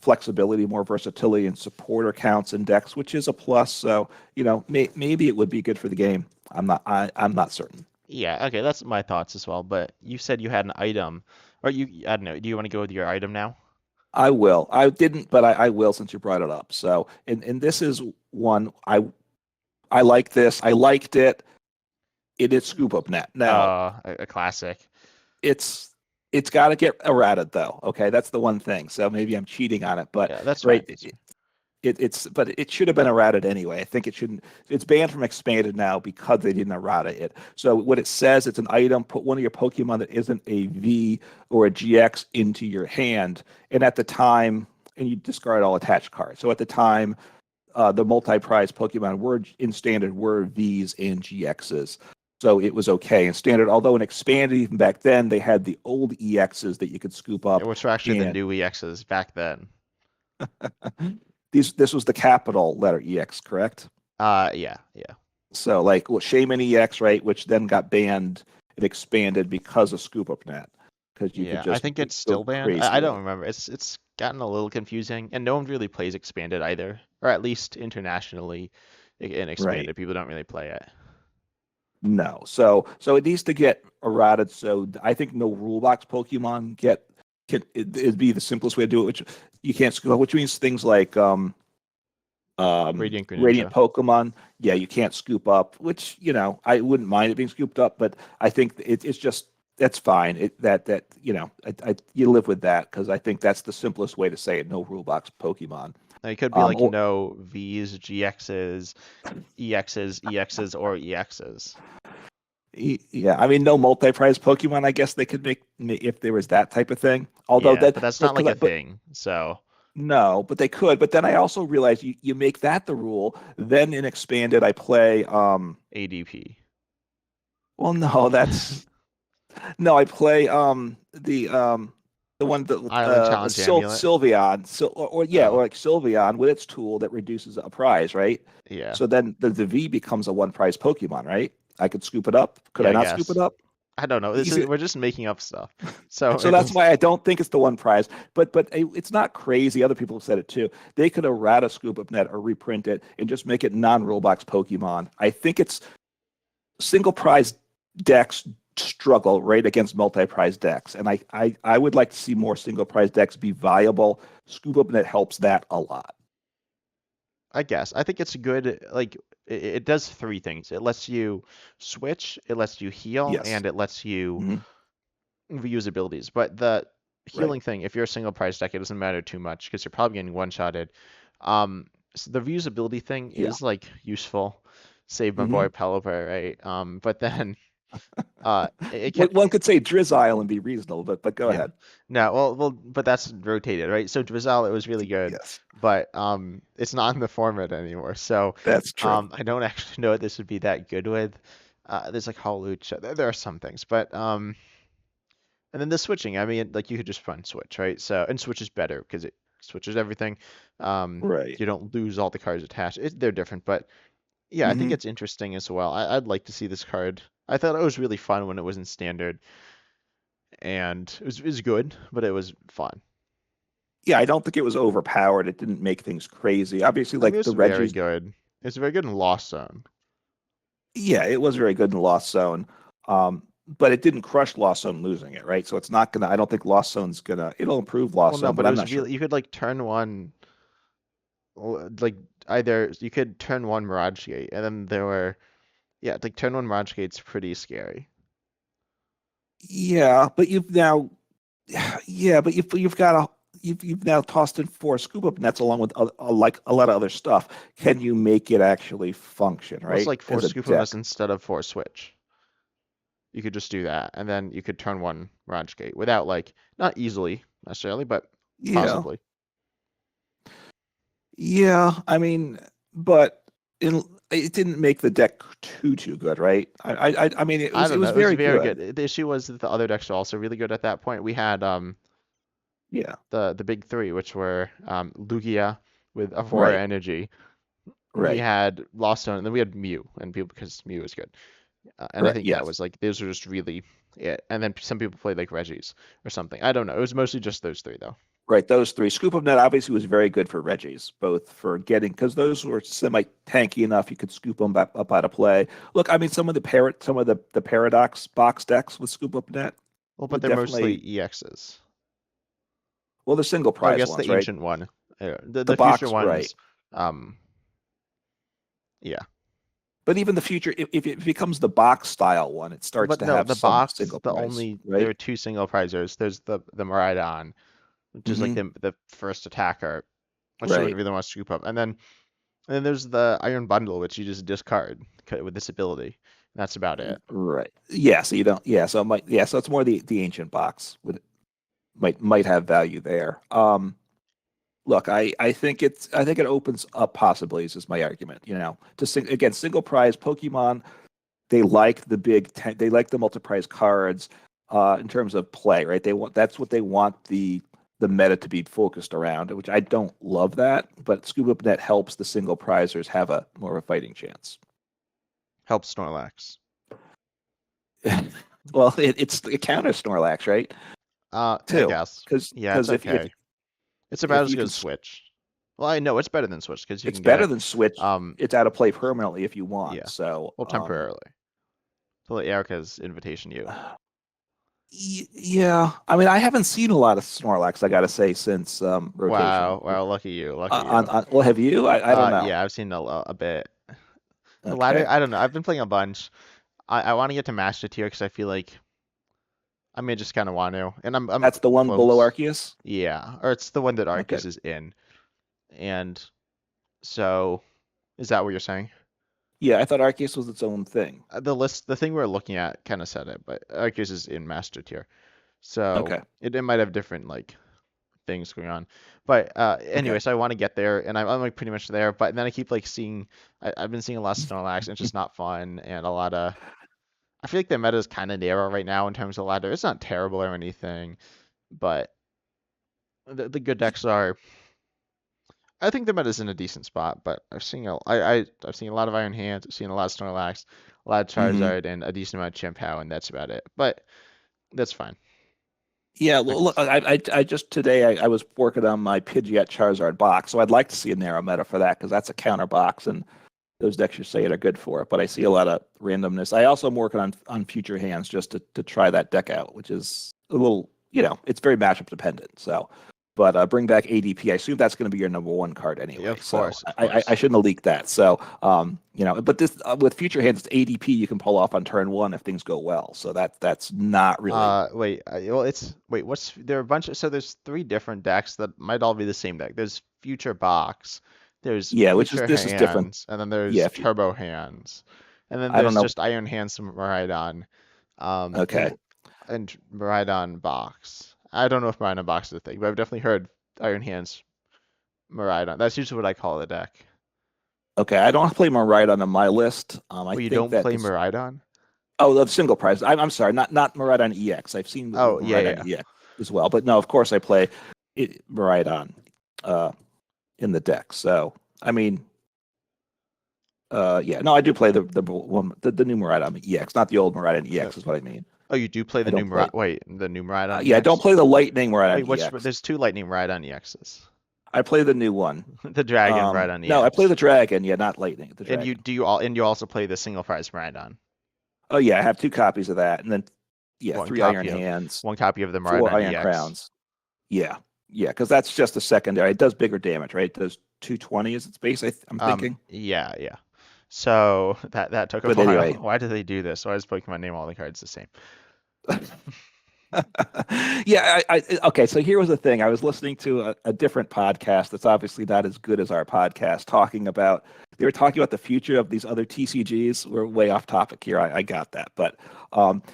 S1: flexibility, more versatility, and supporter counts and decks, which is a plus. So maybe it would be good for the game. I'm not certain.
S2: Yeah, okay, that's my thoughts as well. But you said you had an item, or I don't know. Do you want to go with your item now?
S1: I will. I didn't, but I will since you brought it up. So, and this is one I like this. I liked it. It is Scoop Up Net. Now,
S2: A classic.
S1: it's got to get errated though. Okay, that's the one thing. So maybe I'm cheating on it, but
S2: Yeah, that's
S1: right,
S2: fine.
S1: but it should have been errated anyway. I think it shouldn't. It's banned from expanded now because they didn't errata it. So what it says, it's an item. Put one of your Pokemon that isn't a V or a GX into your hand, and at the time, and you discard all attached cards. So at the time, the multi-prize Pokemon were in standard were Vs and GXs. So it was okay in standard. Although in expanded, even back then, they had the old EXs that you could scoop
S2: Yeah,
S1: up.
S2: which were actually the
S1: And
S2: new EXs back then.
S1: this was the capital letter EX, correct?
S2: Yeah, yeah.
S1: So like Shaman EX, right, which then got banned and expanded because of Scoop Up Net, because you could
S2: Yeah, I
S1: just
S2: think it's
S1: go
S2: still banned.
S1: crazy
S2: I
S1: with
S2: don't
S1: it.
S2: remember. It's gotten a little confusing, and no one really plays expanded either, or at least internationally, in
S1: Right.
S2: expanded, people don't really play it.
S1: No. So it needs to get errated. So I think no rule box Pokemon it'd be the simplest way to do it, which you can't scoop up, which means things like
S2: Radiant
S1: Radiant
S2: Greninja.
S1: Pokemon, yeah, you can't scoop up, which, I wouldn't mind it being scooped up, but I think it's just that's fine. You live with that because I think that's the simplest way to say it. No rule box Pokemon.
S2: It could be like
S1: Or
S2: no Vs, GXs, EXs, or EXs.
S1: yeah, I mean, no multi-prize Pokemon. I guess they could make if there was that type of thing. Although
S2: Yeah,
S1: that,
S2: but that's not like a
S1: but
S2: thing. So
S1: no, but they could. But then I also realized you make that the rule. Then in expanded, I play.
S2: ADP.
S1: Well, no, that's no. I play the one that
S2: Island Challenge Amulet.
S1: Sylveon. Or yeah,
S2: Oh,
S1: or like Sylveon with its tool that reduces a prize, right?
S2: yeah.
S1: So then the V becomes a one prize Pokemon, right? I could scoop it up. Could
S2: Yeah,
S1: I
S2: I
S1: not scoop it
S2: guess.
S1: up?
S2: I don't know.
S1: You see,
S2: We're just making up stuff. So
S1: so that's why I don't think it's the one prize. But it's not crazy. Other people have said it too. They could errata Scoop Up Net or reprint it and just make it non-rule box Pokemon. I think it's single prize decks struggle right against multi-prize decks, and I would like to see more single prize decks be viable. Scoop Up Net helps that a lot.
S2: I guess. I think it's good. Like it does three things. It lets you switch, it lets you heal,
S1: Yes.
S2: and it lets you
S1: Hmm.
S2: reuse abilities. But the
S1: Right.
S2: healing thing, if you're a single price deck, it doesn't matter too much because you're probably getting one-shotted. So the reusability thing
S1: Yeah.
S2: is like useful. Save my
S1: Hmm.
S2: boy Pelipper, right? But then it can
S1: One could say Drizzile and be reasonable, but go
S2: yeah.
S1: ahead.
S2: No, but that's rotated, right? So Drizzle, it was really good,
S1: Yes,
S2: but it's not in the format anymore. So
S1: that's true.
S2: I don't actually know what this would be that good with. There's like Hawlucha. There are some things, but and then the switching. I mean, like you could just fun switch, right? So and switch is better because it switches everything.
S1: Right.
S2: You don't lose all the cards attached. They're different, but yeah, I think
S1: Hmm.
S2: it's interesting as well. I'd like to see this card. I thought it was really fun when it was in standard, and it was good, but it was fun.
S1: Yeah, I don't think it was overpowered. It didn't make things crazy. Obviously,
S2: I mean, it
S1: like
S2: was
S1: the
S2: very
S1: Reggies,
S2: good. It's very good in Lost Zone.
S1: yeah, it was very good in Lost Zone. But it didn't crush Lost Zone losing it, right? So it's not gonna. I don't think Lost Zone's gonna. It'll improve
S2: Well,
S1: Lost
S2: no,
S1: Zone,
S2: but
S1: but
S2: it
S1: I'm
S2: was
S1: not sure.
S2: really you could like turn one, like either you could turn one Mirage Gate, and then there were yeah, like turn one Mirage Gate's pretty scary.
S1: Yeah, but you've now, yeah, but you've got you've now tossed in four scoop up nets along with like a lot of other stuff. Can you make it actually function,
S2: Well, it's
S1: right?
S2: like four
S1: As a
S2: Scoopiness
S1: deck?
S2: instead of four Switch. You could just do that, and then you could turn one Mirage Gate without like not easily necessarily, but
S1: Yeah,
S2: possibly.
S1: yeah. I mean, but it didn't make the deck too good, right? I mean,
S2: I
S1: it
S2: don't
S1: was
S2: know. It was
S1: very
S2: very
S1: good.
S2: good. The issue was that the other decks were also really good at that point. We had
S1: Yeah,
S2: the big three, which were Lugia with a four
S1: right,
S2: energy. We
S1: right,
S2: had Lost Zone, and then we had Mew, and people because Mew was good. And I
S1: right.
S2: think that
S1: Yes.
S2: was like those were just really it. And then some people played like Reggie's or something. I don't know. It was mostly just those three though.
S1: Right, those three. Scoop of Net obviously was very good for Reggie's, both for getting because those were semi tanky enough you could scoop them back up out of play. Look, I mean, some of the Paradox box decks with Scoop Up Net
S2: Well, but
S1: would
S2: they're mostly
S1: definitely
S2: EXs.
S1: well, the single
S2: Oh, I
S1: prize
S2: guess
S1: ones,
S2: the
S1: right?
S2: ancient one.
S1: The
S2: The future
S1: box, right?
S2: ones. Um, yeah.
S1: But even the future, if it becomes the box style one, it starts
S2: But
S1: to
S2: no,
S1: have
S2: the
S1: some
S2: box,
S1: single
S2: the
S1: prize,
S2: only there
S1: right?
S2: are two single prizers. There's the Maridon, which is like
S1: Hmm.
S2: the first attacker, which you
S1: Right.
S2: wouldn't really want to scoop up, and then there's the Iron Bundle, which you just discard with this ability. That's about it.
S1: Right. Yeah. So you don't. Yeah. So it might. Yeah. So it's more the ancient box would might have value there. Look, I think it opens up possibilities. Is my argument. You know, again, single prize Pokemon. They like they like the multi-prize cards in terms of play, right? That's what they want the meta to be focused around, which I don't love that, but Scoop Up Net helps the single prizers have a more of a fighting chance.
S2: Helps Snorlax.
S1: Well, it counters Snorlax, right?
S2: I
S1: Too,
S2: guess. Yeah, it's
S1: because
S2: okay. It's about
S1: if
S2: as
S1: you
S2: good
S1: can,
S2: as Switch. Well, I know it's better than Switch because you
S1: it's
S2: can get
S1: better
S2: it.
S1: than Switch.
S2: Um,
S1: It's out of play permanently if you want.
S2: yeah.
S1: So,
S2: Well, temporarily. So like Erica's invitation you.
S1: yeah. I mean, I haven't seen a lot of Snorlax, I got to say, since rotation.
S2: Wow, wow, lucky you, lucky you.
S1: Well, have you? I don't know.
S2: Yeah, I've seen a bit. The ladder,
S1: Okay,
S2: I don't know. I've been playing a bunch. I want to get to Master Tier because I feel like I may just kind of want to, and I'm
S1: that's the one below
S2: close.
S1: Arceus.
S2: Yeah, or it's the one that
S1: Okay.
S2: Arceus is in, and so is that what you're saying?
S1: Yeah, I thought Arceus was its own thing.
S2: The thing we're looking at kind of said it, but Arceus is in Master Tier, so
S1: Okay.
S2: it might have different like things going on. But
S1: Okay.
S2: anyway, so I want to get there, and I'm like pretty much there. But then I keep like seeing, I've been seeing a lot of Snorlax, and it's just not fun, and a lot of. I feel like the meta is kind of narrow right now in terms of ladder. It's not terrible or anything, but the good decks are. I think the meta's in a decent spot, but I've seen a lot of Iron Hands, I've seen a lot of Snorlax, a lot of
S1: Hmm.
S2: Charizard, and a decent amount of Chien-Pao, and that's about it. But that's fine.
S1: Yeah,
S2: I
S1: well,
S2: can
S1: look, I just today I was working on my Pidgeot Charizard box, so I'd like to see a narrow meta for that because that's a counter box, and those decks you're saying are good for it. But I see a lot of randomness. I also am working on Future Hands just to try that deck out, which is a little, it's very matchup dependent. So, but bring back ADP. I assume that's going to be your number one card
S2: Yeah,
S1: anyway.
S2: of
S1: So
S2: course, of
S1: I
S2: course.
S1: shouldn't have leaked that. So but this with Future Hands, it's ADP you can pull off on turn one if things go well. So that's not really.
S2: Wait, well, what's there are a bunch of so there's three different decks that might all be the same deck. There's Future Box, there's
S1: Yeah, which is
S2: Future
S1: this is different.
S2: Hands, and then
S1: Yeah,
S2: there's
S1: if you,
S2: Turbo Hands, and then
S1: I don't
S2: there's
S1: know.
S2: just Iron Hands Maridon, um,
S1: Okay.
S2: and and Maridon Box. I don't know if Maridon Box is a thing, but I've definitely heard Iron Hands Maridon. That's usually what I call the deck.
S1: Okay, I don't play Maridon on my list. I
S2: Well, you
S1: think
S2: don't
S1: that
S2: play
S1: this.
S2: Maridon?
S1: Oh, the single prize. I'm sorry, not Maridon EX. I've seen with
S2: Oh, yeah,
S1: Maridon
S2: yeah.
S1: EX as well, but no, of course I play Maridon uh, in the deck. So I mean, yeah, no, I do play the one the new Maridon EX, not the old Maridon
S2: Uh,
S1: EX is what I mean.
S2: Oh, you do play
S1: I
S2: the
S1: don't play.
S2: The new Maridon
S1: Yeah, I don't
S2: EX?
S1: play the Lightning
S2: Wait,
S1: Maridon
S2: which
S1: EX.
S2: there's two Lightning Maridon EXs.
S1: I play the new one.
S2: The Dragon Maridon
S1: No, I play
S2: EX.
S1: the Dragon. Yeah, not Lightning. The
S2: And
S1: Dragon.
S2: you also play the single prize Maridon.
S1: Oh yeah, I have two copies of that, and then yeah,
S2: One
S1: three Iron
S2: copy of
S1: Hands,
S2: one copy of the
S1: four
S2: Maridon
S1: Iron
S2: EX.
S1: Crowns. Yeah, yeah, because that's just a secondary. It does bigger damage, right? It does 220 as its base. I'm thinking.
S2: Yeah, yeah. So that took a
S1: But
S2: while.
S1: anyway,
S2: Why did they do this? Why does Pokemon name all the cards the same?
S1: yeah. Okay. So here was the thing. I was listening to a different podcast that's obviously not as good as our podcast, talking about. They were talking about the future of these other TCGs. We're way off topic here. I got that, but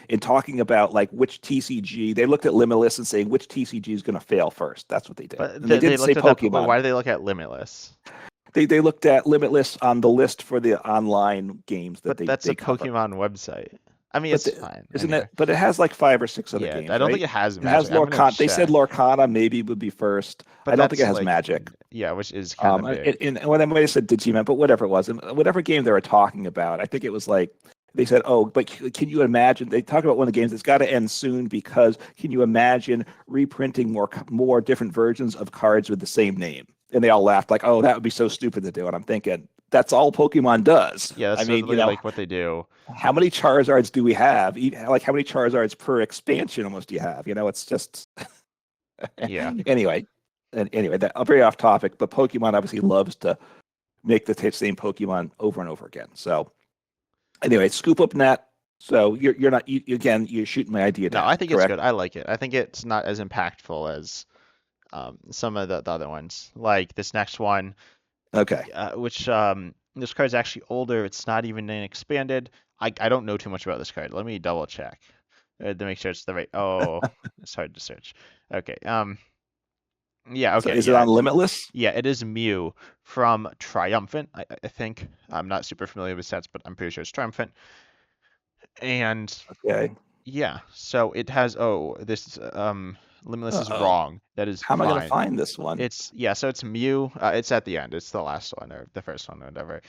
S1: in talking about like which TCG, they looked at Limitless and saying which TCG is going to fail first. That's what they did,
S2: But
S1: and they
S2: they
S1: didn't say
S2: looked at that. Wait,
S1: Pokemon.
S2: why do they look at Limitless?
S1: They looked at Limitless on the list for the online games that
S2: But that's
S1: they
S2: a
S1: cover.
S2: Pokemon website. I mean,
S1: But
S2: it's fine
S1: isn't
S2: anyway.
S1: it? But it has like five or six other
S2: Yeah, I
S1: games,
S2: don't think
S1: right?
S2: it has
S1: It has
S2: Magic. I'm gonna
S1: They said
S2: check.
S1: Lorcana maybe would be first. I
S2: But
S1: don't think it
S2: that's
S1: has
S2: like,
S1: Magic.
S2: yeah, which is kind of big.
S1: And when they might have said Digimon, but whatever it was, and whatever game they were talking about, I think it was like they said, "Oh, but can you imagine?" They talk about one of the games that's got to end soon because can you imagine reprinting more different versions of cards with the same name? And they all laughed like, "Oh, that would be so stupid to do." And I'm thinking that's all Pokemon does.
S2: Yeah,
S1: I
S2: that's
S1: mean,
S2: literally like what they do.
S1: how many Charizards do we have? Like how many Charizards per expansion almost do you have? It's just
S2: Yeah.
S1: anyway. And anyway, that I'm very off topic, but Pokemon obviously loves to make the same Pokemon over and over again. So Anyway, scoop up net. So you're not again. You're shooting my idea
S2: No,
S1: down.
S2: I think it's
S1: Correct.
S2: good. I like it. I think it's not as impactful as some of the other ones. Like this next one,
S1: Okay.
S2: which this card's actually older. It's not even in expanded. I don't know too much about this card. Let me double check to make sure it's the right. Oh, it's hard to search. Okay. Yeah.
S1: So
S2: Okay.
S1: is it
S2: Yeah.
S1: on Limitless?
S2: Yeah. It is Mew from Triumphant. I think I'm not super familiar with sets, but I'm pretty sure it's Triumphant. And
S1: Okay.
S2: yeah, so it has this Limitless is
S1: Uh-oh.
S2: wrong. That is
S1: How am I going to
S2: fine.
S1: find this one?
S2: It's yeah, so it's Mew. It's at the end. It's the last one or the first one or whatever.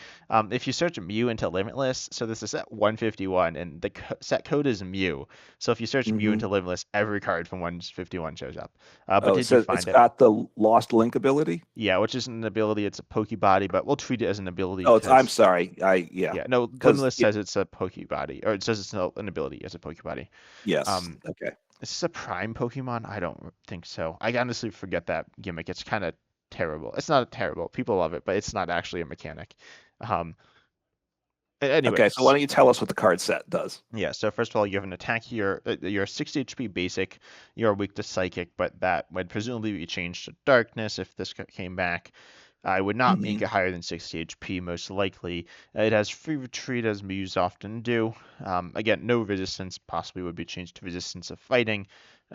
S2: If you search Mew into Limitless, so this is set 151, and the set code is Mew. So if you search Mew
S1: Hmm.
S2: into Limitless, every card from 151 shows up. But
S1: Oh, it
S2: did you
S1: says it's
S2: find it?
S1: got the lost link ability.
S2: Yeah, which isn't an ability. It's a Pokebody, but we'll treat it as an ability
S1: Oh, I'm
S2: because
S1: sorry. Yeah,
S2: yeah, no,
S1: because
S2: Limitless says it's a Pokebody, or it says it's an ability as a Pokebody.
S1: yes.
S2: Um,
S1: Okay.
S2: Is this a prime Pokemon? I don't think so. I honestly forget that gimmick. It's kind of terrible. It's not terrible. People love it, but it's not actually a mechanic. Um,
S1: Okay. So why
S2: anyways,
S1: don't you tell us what the card set does?
S2: yeah. So first of all, you have an attack. You're 60 HP basic. You're weak to psychic, but that would presumably be changed to darkness if this came back. I would not
S1: Hmm.
S2: make it higher than 60 HP, most likely. It has free retreat, as Mews often do. Again, no resistance, possibly would be changed to resistance of fighting.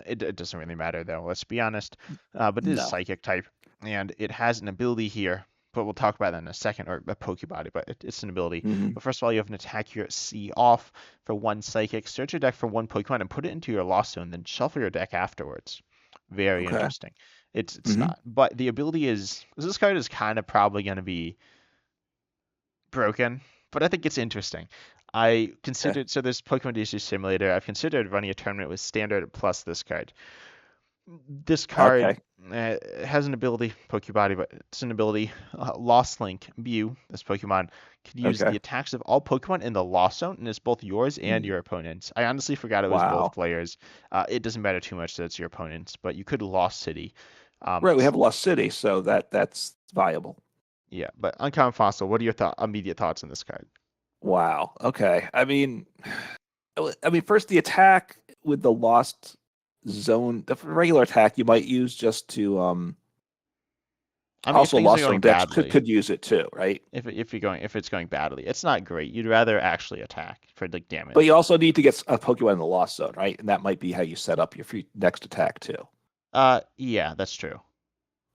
S2: It doesn't really matter, though, let's be honest. But it is
S1: No.
S2: psychic type, and it has an ability here, but we'll talk about that in a second, or a Pokebody, but it's an ability.
S1: Hmm.
S2: But first of all, you have an attack here at C off for one psychic. Search your deck for one Pokemon and put it into your Lost Zone, then shuffle your deck afterwards. Very
S1: Okay.
S2: interesting. It's
S1: Hmm.
S2: not. But the ability is this card is kind of probably going to be broken, but I think it's interesting. I
S1: Okay.
S2: considered so this Pokemon DC Simulator. I've considered running a tournament with standard plus this card. This card
S1: Okay.
S2: has an ability, Pokebody, but it's an ability. Lost Link, Mew, this Pokemon, can use the
S1: Okay.
S2: attacks of all Pokemon in the Lost Zone, and it's both yours and
S1: Mm.
S2: your opponent's. I honestly forgot it was both
S1: Wow.
S2: players. It doesn't matter too much that it's your opponent's, but you could Lost City.
S1: Right. We have Lost City, so that's viable.
S2: Yeah, but Uncommon Fossil, what are your immediate thoughts on this card?
S1: Wow. Okay. I mean, first the attack with the Lost Zone, the regular attack you might use just to
S2: I mean, if
S1: also
S2: things are
S1: Lost
S2: going
S1: Zone decks could
S2: badly,
S1: could use it too, right?
S2: if it's going badly, it's not great. You'd rather actually attack for like
S1: But you
S2: damage.
S1: also need to get a Pokemon in the Lost Zone, right? And that might be how you set up your next attack too.
S2: Yeah, that's true.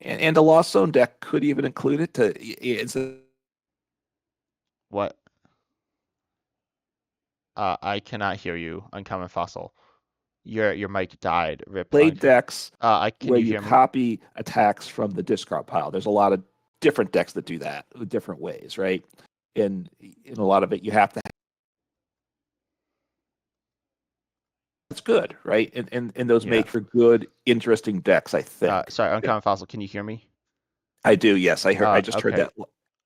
S1: And the Lost Zone deck could even include it to it's a
S2: What? I cannot hear you. Uncommon Fossil. Your mic died. Rip.
S1: play decks
S2: I can
S1: where
S2: you
S1: you
S2: hear me?
S1: copy attacks from the discard pile. There's a lot of different decks that do that different ways, right? And in a lot of it, you have to. That's good, right? And those
S2: Yeah.
S1: make for good, interesting decks, I think.
S2: Sorry,
S1: Yeah,
S2: Uncommon Fossil. Can you hear me?
S1: I do. Yes, I heard. I just heard
S2: Okay.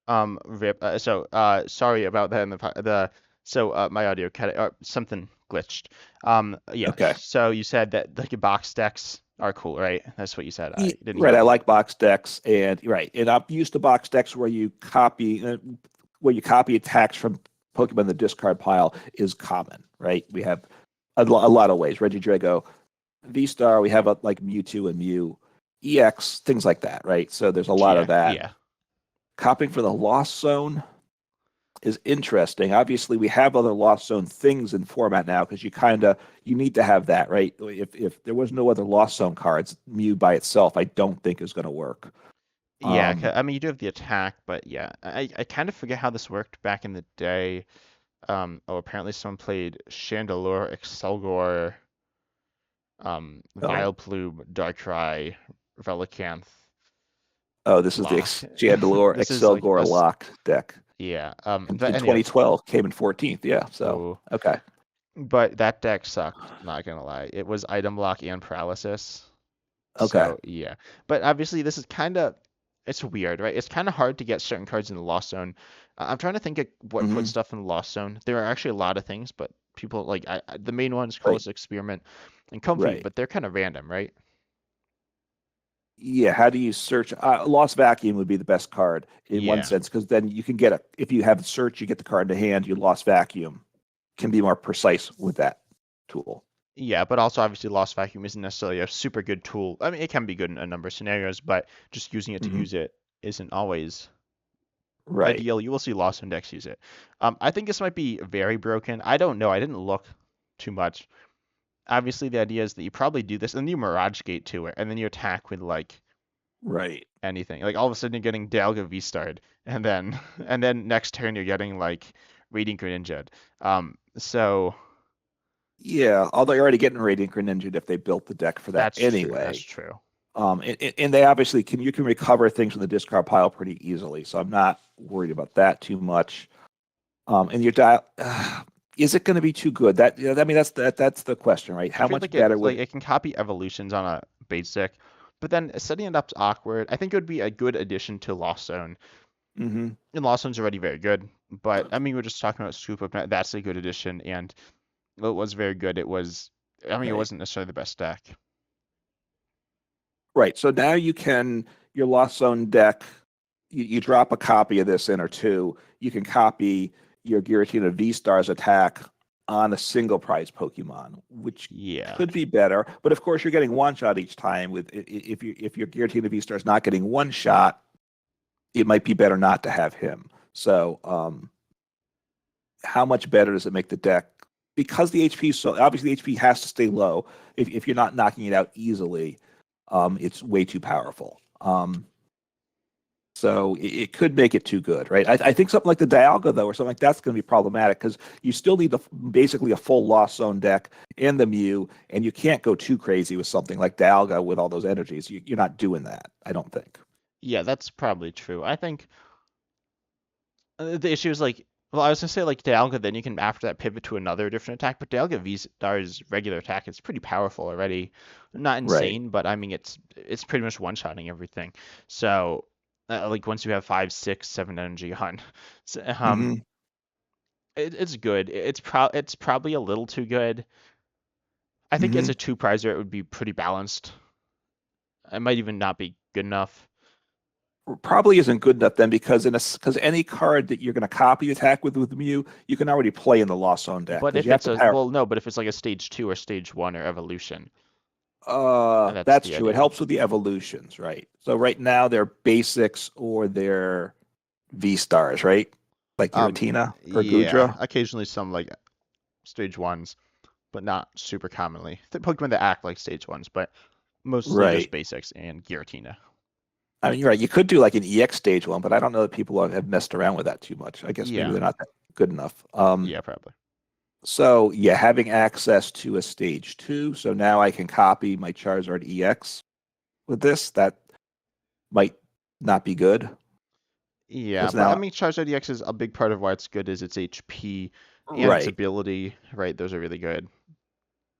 S1: that.
S2: Rip. Sorry about that in so my audio cut something glitched. Yeah.
S1: Okay.
S2: So you said that like your box decks are cool, right? That's what you said. I didn't hear
S1: Right. I
S2: all that.
S1: like box decks, and right, and I'm used to box decks where you copy attacks from Pokemon in the discard pile is common, right? We have a lot of ways. Regidrago, V-Star, we have like Mewtwo and Mew, EX, things like that, right? So there's a lot of
S2: Yeah,
S1: that.
S2: yeah.
S1: Copying for the Lost Zone is interesting. Obviously, we have other Lost Zone things in format now because you need to have that, right? If there was no other Lost Zone cards, Mew by itself, I don't think is going to work.
S2: Yeah,
S1: Um,
S2: I mean you do have the attack, but yeah, I kind of forget how this worked back in the day. Apparently someone played Chandelure, Excelgor,
S1: oh,
S2: Vileplume, Darkrai, Relicanth.
S1: oh, this is the
S2: Lock.
S1: Chandelure
S2: This is like
S1: Excelgor
S2: this.
S1: lock deck.
S2: Yeah.
S1: In
S2: But anyways,
S1: 2012 came in 14th. Yeah. So
S2: oh,
S1: okay.
S2: but that deck sucked. Not gonna lie, it was item block and paralysis.
S1: Okay.
S2: So yeah, but obviously this is kind of it's weird, right? It's kind of hard to get certain cards in the Lost Zone. I'm trying to think of what put
S1: Hmm.
S2: stuff in the Lost Zone. There are actually a lot of things, but people like the main ones,
S1: Right.
S2: Close Experiment and Comfy,
S1: Right.
S2: but they're kind of random, right?
S1: Yeah. How do you search? Lost Vacuum would be the best card in one
S2: Yeah.
S1: sense because then you can get if you have search, you get the card in the hand. You lost Vacuum. can be more precise with that tool.
S2: Yeah, but also obviously Lost Vacuum isn't necessarily a super good tool. I mean, it can be good in a number of scenarios, but just using it to
S1: Hmm.
S2: use it isn't always
S1: Right.
S2: ideal. You will see Lost Index use it. I think this might be very broken. I don't know. I didn't look too much. Obviously, the idea is that you probably do this, and then you Mirage Gate to it, and then you attack with like
S1: Right.
S2: anything. Like all of a sudden you're getting Dialga V-starred, and then and then next turn you're getting like Radiant Greninja. So
S1: Yeah, although you're already getting Radiant Greninja if they built the deck for that
S2: that's true. That's
S1: anyway.
S2: true.
S1: And they obviously you can recover things from the discard pile pretty easily, so I'm not worried about that too much. And your dial, is it going to be too good? I mean, that's the question, right?
S2: I
S1: How
S2: feel
S1: much
S2: like
S1: better
S2: it can copy evolutions on a basic, but then setting it up's awkward. I think it would be a good addition to Lost Zone.
S1: Hmm.
S2: And Lost Zone's already very good, but I mean we're just talking about Scoop Up. That's a good addition, and it was very good. It was. I mean, it
S1: Right.
S2: wasn't necessarily the best deck.
S1: Right. So now your Lost Zone deck, you drop a copy of this in or two, you can copy your Giratina V-Stars attack on a single prize Pokemon, which
S2: Yeah.
S1: could be better. But of course, you're getting one shot each time. If your Giratina V-Star is not getting one shot, it might be better not to have him. So, how much better does it make the deck? Because the HP, so obviously the HP has to stay low. If you're not knocking it out easily, it's way too powerful. So it could make it too good, right? I think something like the Dialga, though, or something like that's going to be problematic because you still need basically a full Lost Zone deck and the Mew, and you can't go too crazy with something like Dialga with all those energies. You're not doing that, I don't think.
S2: Yeah, that's probably true. I think the issue is like, well, I was gonna say like Dialga, then you can after that pivot to another different attack. But Dialga V-Star's regular attack is pretty powerful already. Not
S1: Right.
S2: insane, but I mean it's pretty much one-shotting everything. So like once you have 5, 6, 7 energy on, so,
S1: Hmm.
S2: it's good. It's probably a little too good. I think as
S1: Hmm.
S2: a two prizer, it would be pretty balanced. It might even not be good enough.
S1: Probably isn't good enough then because any card that you're going to copy attack with Mew, you can already play in the Lost Zone deck
S2: But
S1: because
S2: if
S1: you have
S2: it's
S1: to
S2: a
S1: power.
S2: well, no, but if it's like a stage 2 or stage 1 or evolution, that's
S1: That's
S2: the
S1: true. It
S2: idea.
S1: helps with the evolutions, right? So right now they're basics or they're V stars, right? Like
S2: Um,
S1: Giratina or
S2: yeah,
S1: Gudra.
S2: occasionally some like stage 1s, but not super commonly. The Pokemon that act like stage 1s, but mostly just
S1: Right.
S2: basics and Giratina.
S1: I mean, you're right. You could do like an EX stage one, but I don't know that people have messed around with that too much. I guess maybe
S2: Yeah,
S1: they're not that good enough.
S2: yeah, probably.
S1: So yeah, having access to a stage two. So now I can copy my Charizard EX with this. That might not be good
S2: Yeah,
S1: because
S2: but I
S1: now,
S2: mean, Charizard EX is a big part of why it's good is its HP and its
S1: right.
S2: ability, right? Those are really good.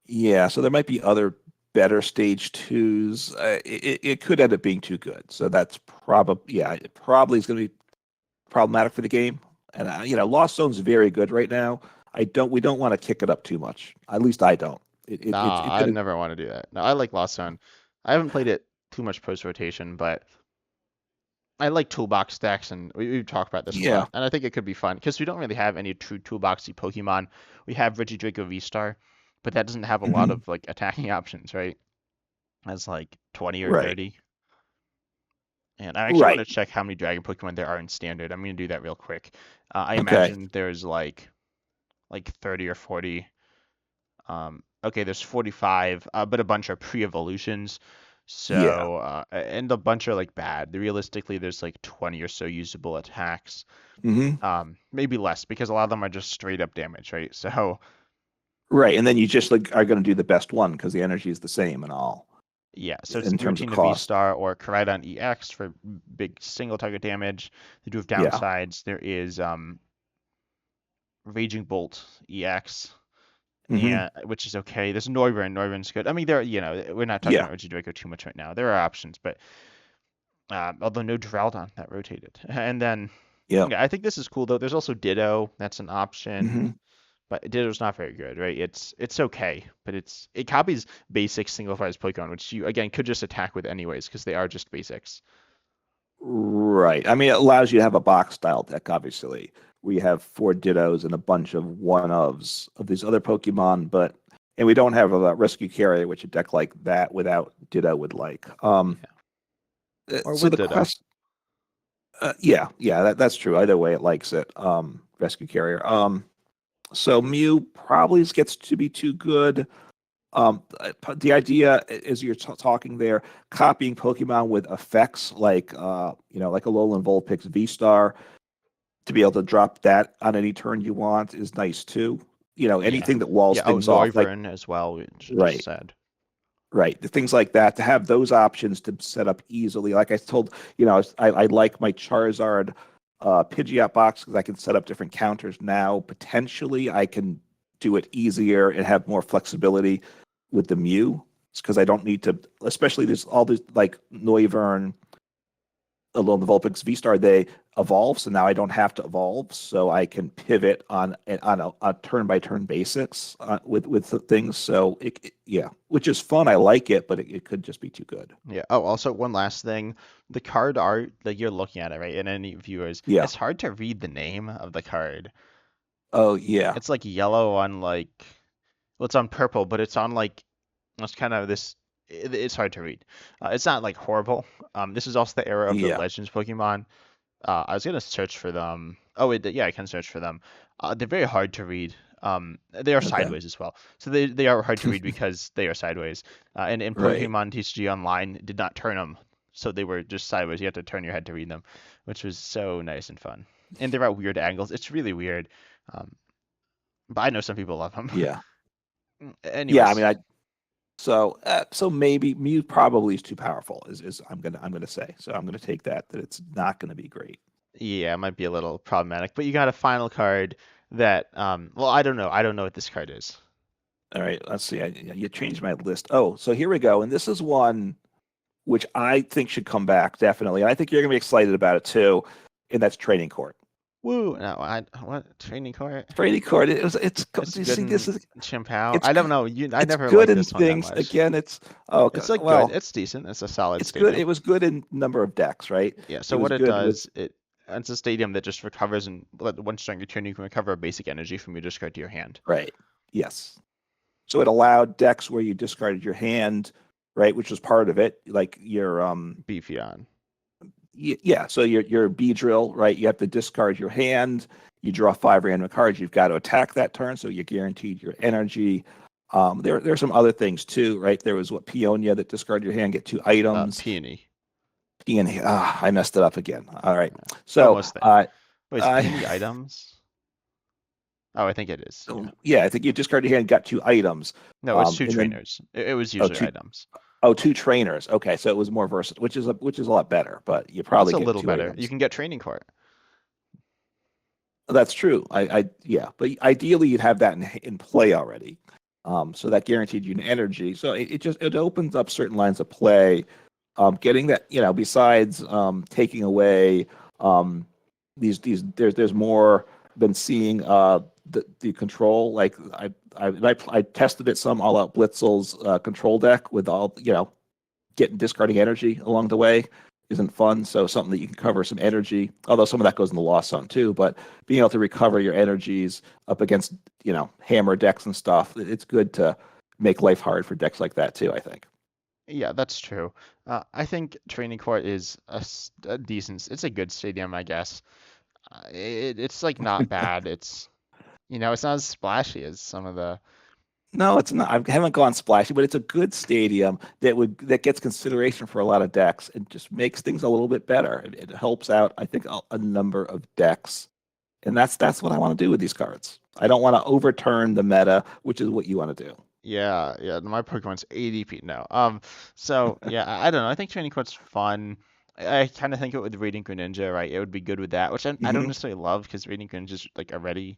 S1: Yeah, so there might be other better stage twos. It could end up being too good. So that's probably, yeah, it probably is going to be problematic for the game. And Lost Zone's very good right now. We don't want to kick it up too much. At least I don't.
S2: Nah,
S1: It's
S2: I
S1: gonna,
S2: never want to do that. No, I like Lost Zone. I haven't played it too much post rotation, but I like toolbox decks, and we've talked about this a
S1: yeah.
S2: lot. And I think it could be fun because we don't really have any true toolboxy Pokemon. We have Regidrago V-Star, but that doesn't have a lot
S1: Hmm.
S2: of like attacking options, right? That's like 20 or
S1: Right.
S2: 30. And I actually want
S1: Right.
S2: to check how many Dragon Pokemon there are in Standard. I'm gonna do that real quick. I
S1: Okay.
S2: imagine there's like 30 or 40. Okay, there's 45, but a bunch are pre-evolutions.
S1: Yeah.
S2: So, and a bunch are like bad. Realistically, there's like 20 or so usable attacks.
S1: Hmm.
S2: Maybe less because a lot of them are just straight up damage, right? So,
S1: Right. And then you just like are going to do the best one because the energy is the same and all
S2: yeah, so it's
S1: in terms of
S2: Giratina V
S1: cost.
S2: Star or Koraidon EX for big single target damage. They do have
S1: Yeah.
S2: downsides. There is Raging Bolt EX,
S1: Hmm.
S2: and which is okay. There's Noivern. Noivern's good. I mean, we're not talking
S1: Yeah.
S2: about Regidrago too much right now. There are options, but although no Duraludon that rotated. And then,
S1: Yeah.
S2: yeah, I think this is cool though. There's also Ditto. That's an option,
S1: Hmm.
S2: but Ditto's not very good, right? It's okay, but it copies basic single prize Pokemon, which you again could just attack with anyways because they are just basics.
S1: Right. I mean, it allows you to have a box style deck, obviously, we have 4 Dittos and a bunch of one-ofs of these other Pokemon, and we don't have a Rescue Carrier, which a deck like that without Ditto would like.
S2: Or
S1: So
S2: with
S1: the
S2: Ditto.
S1: quest, that's true. Either way, it likes it. Rescue Carrier. So Mew probably gets to be too good. The idea is you're talking there, copying Pokemon with effects like like a Alolan Vulpix V-Star, to be able to drop that on any turn you want is nice too.
S2: Yeah.
S1: Anything that walls
S2: Yeah. Oh,
S1: things off, like
S2: Noivern as well, which just
S1: right,
S2: said.
S1: right, the things like that, to have those options to set up easily. Like I told, I like my Charizard Pidgeot box because I can set up different counters now. Potentially, I can do it easier and have more flexibility with the Mew because I don't need to, especially there's all these like Noivern, Alone the Vulpix V-Star, they evolve, so now I don't have to evolve, so I can pivot on a turn-by-turn basis with the things. So yeah, which is fun. I like it, but it could just be too good.
S2: Yeah. Oh, also one last thing. The card art, like you're looking at it, right? And any viewers,
S1: Yeah.
S2: it's hard to read the name of the card.
S1: Oh yeah.
S2: It's like yellow on like, well, it's on purple, but it's on like, it's kind of this, it's hard to read. It's not like horrible. This is also the era of the
S1: Yeah.
S2: Legends Pokemon. I was gonna search for them. Oh wait, yeah, I can search for them. They're very hard to read. They are
S1: Okay.
S2: sideways as well, so they are hard to read because they are sideways. And in
S1: Right.
S2: Pokemon TCG Online did not turn them, so they were just sideways. You have to turn your head to read them, which was so nice and fun. And they're at weird angles. It's really weird. Um, but I know some people love them.
S1: Yeah. Yeah. I mean,
S2: Anyways,
S1: so maybe Mew probably is too powerful. Is I'm gonna say. So I'm gonna take that it's not gonna be great.
S2: yeah, it might be a little problematic. But you got a final card that well, I don't know. I don't know what this card is.
S1: All right. Let's see. You changed my list. Oh, so here we go. And this is one which I think should come back definitely. And I think you're gonna be excited about it too. And that's Training Court.
S2: Woo! No, what training court?
S1: Training Court.
S2: It's
S1: You
S2: good
S1: see,
S2: in Chimpao.
S1: it's
S2: I don't know. I
S1: it's
S2: never
S1: good
S2: liked
S1: in
S2: this one that
S1: things.
S2: much.
S1: Again,
S2: It's like good.
S1: well,
S2: It's decent. It's a solid
S1: it's good. It
S2: stadium.
S1: was good in number of decks, right?
S2: Yeah.
S1: It
S2: So
S1: was
S2: what it
S1: good with
S2: does, it's a stadium that just recovers and once during your turn you can recover basic energy from your discard to your hand.
S1: right. Yes. So it allowed decks where you discarded your hand, right, which was part of it, like your
S2: Beefeon.
S1: yeah. So your B drill, right? You have to discard your hand. You draw 5 random cards. You've got to attack that turn, so you're guaranteed your energy. There are some other things too, right? There was Peonia that discard your hand, get 2 items.
S2: Peony.
S1: Peony, I messed it up again. All right.
S2: Yeah.
S1: So
S2: Almost there. Wait, is Peony items? Oh, I think it is. Yeah.
S1: Yeah, I think you discard your hand, got 2 items.
S2: No, it's two
S1: And then
S2: trainers. It was usually items.
S1: 2 trainers. Okay, so it was more versatile, which is a lot better. But you
S2: Well, it's
S1: probably
S2: a
S1: get
S2: little
S1: 2
S2: better. You
S1: items.
S2: can get training court.
S1: That's true. Yeah, but ideally you'd have that in play already. So that guaranteed you an energy. So it opens up certain lines of play. Getting that, besides taking away these there's more than seeing the control. Like I tested it some all out Blitzel's control deck with all getting discarding energy along the way isn't fun. So something that you can cover some energy, although some of that goes in the Lost Zone too. But being able to recover your energies up against hammer decks and stuff, it's good to make life hard for decks like that too, I think.
S2: Yeah, that's true. I think training court is a decent. It's a good stadium, I guess. It's like not bad. It's not as splashy as some of the.
S1: No, it's not. I haven't gone splashy, but it's a good stadium that gets consideration for a lot of decks. It just makes things a little bit better. It helps out, I think, a number of decks, and that's what I want to do with these cards. I don't want to overturn the meta, which is what you want to do.
S2: Yeah, yeah. My Pokemon's ADP now. So yeah, I don't know. I think training court's fun. I kind of think it with Radiant Greninja, right? It would be good with that, which I don't
S1: Hmm.
S2: necessarily love because Radiant Greninja's like already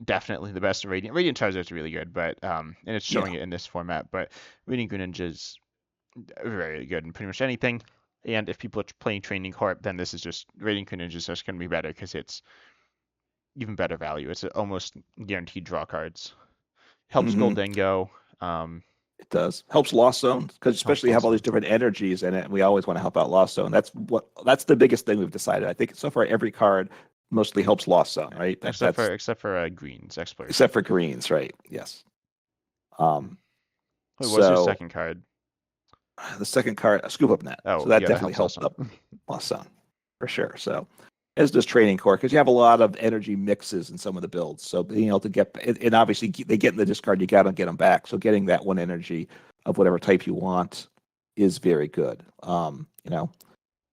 S2: definitely the best Radiant. Radiant Charizard's really good, but and it's
S1: Yeah.
S2: showing it in this format. But Radiant Greninja's very good in pretty much anything. And if people are playing Training Court, then this is just Radiant Greninja's just going to be better because it's even better value. It's almost guaranteed draw cards. Helps
S1: Hmm.
S2: Goldingo.
S1: It does. Helps Lost Zone because
S2: Helps
S1: especially you have all these
S2: Lawson.
S1: different energies in it, and we always want to help out Lost Zone. That's the biggest thing we've decided. I think so far every card mostly helps Lost Zone, right?
S2: Except
S1: That's
S2: for Green's exploration.
S1: except for greens, right? Yes.
S2: Wait, what's your
S1: So
S2: second card?
S1: the second card, a scoop up net.
S2: Oh,
S1: So that
S2: yeah, that
S1: definitely
S2: helps
S1: helped
S2: also.
S1: up Lost Zone for sure. So as does training core, because you have a lot of energy mixes in some of the builds. So being able to get, and obviously they get in the discard, you got to get them back. So getting that one energy of whatever type you want is very good. You know,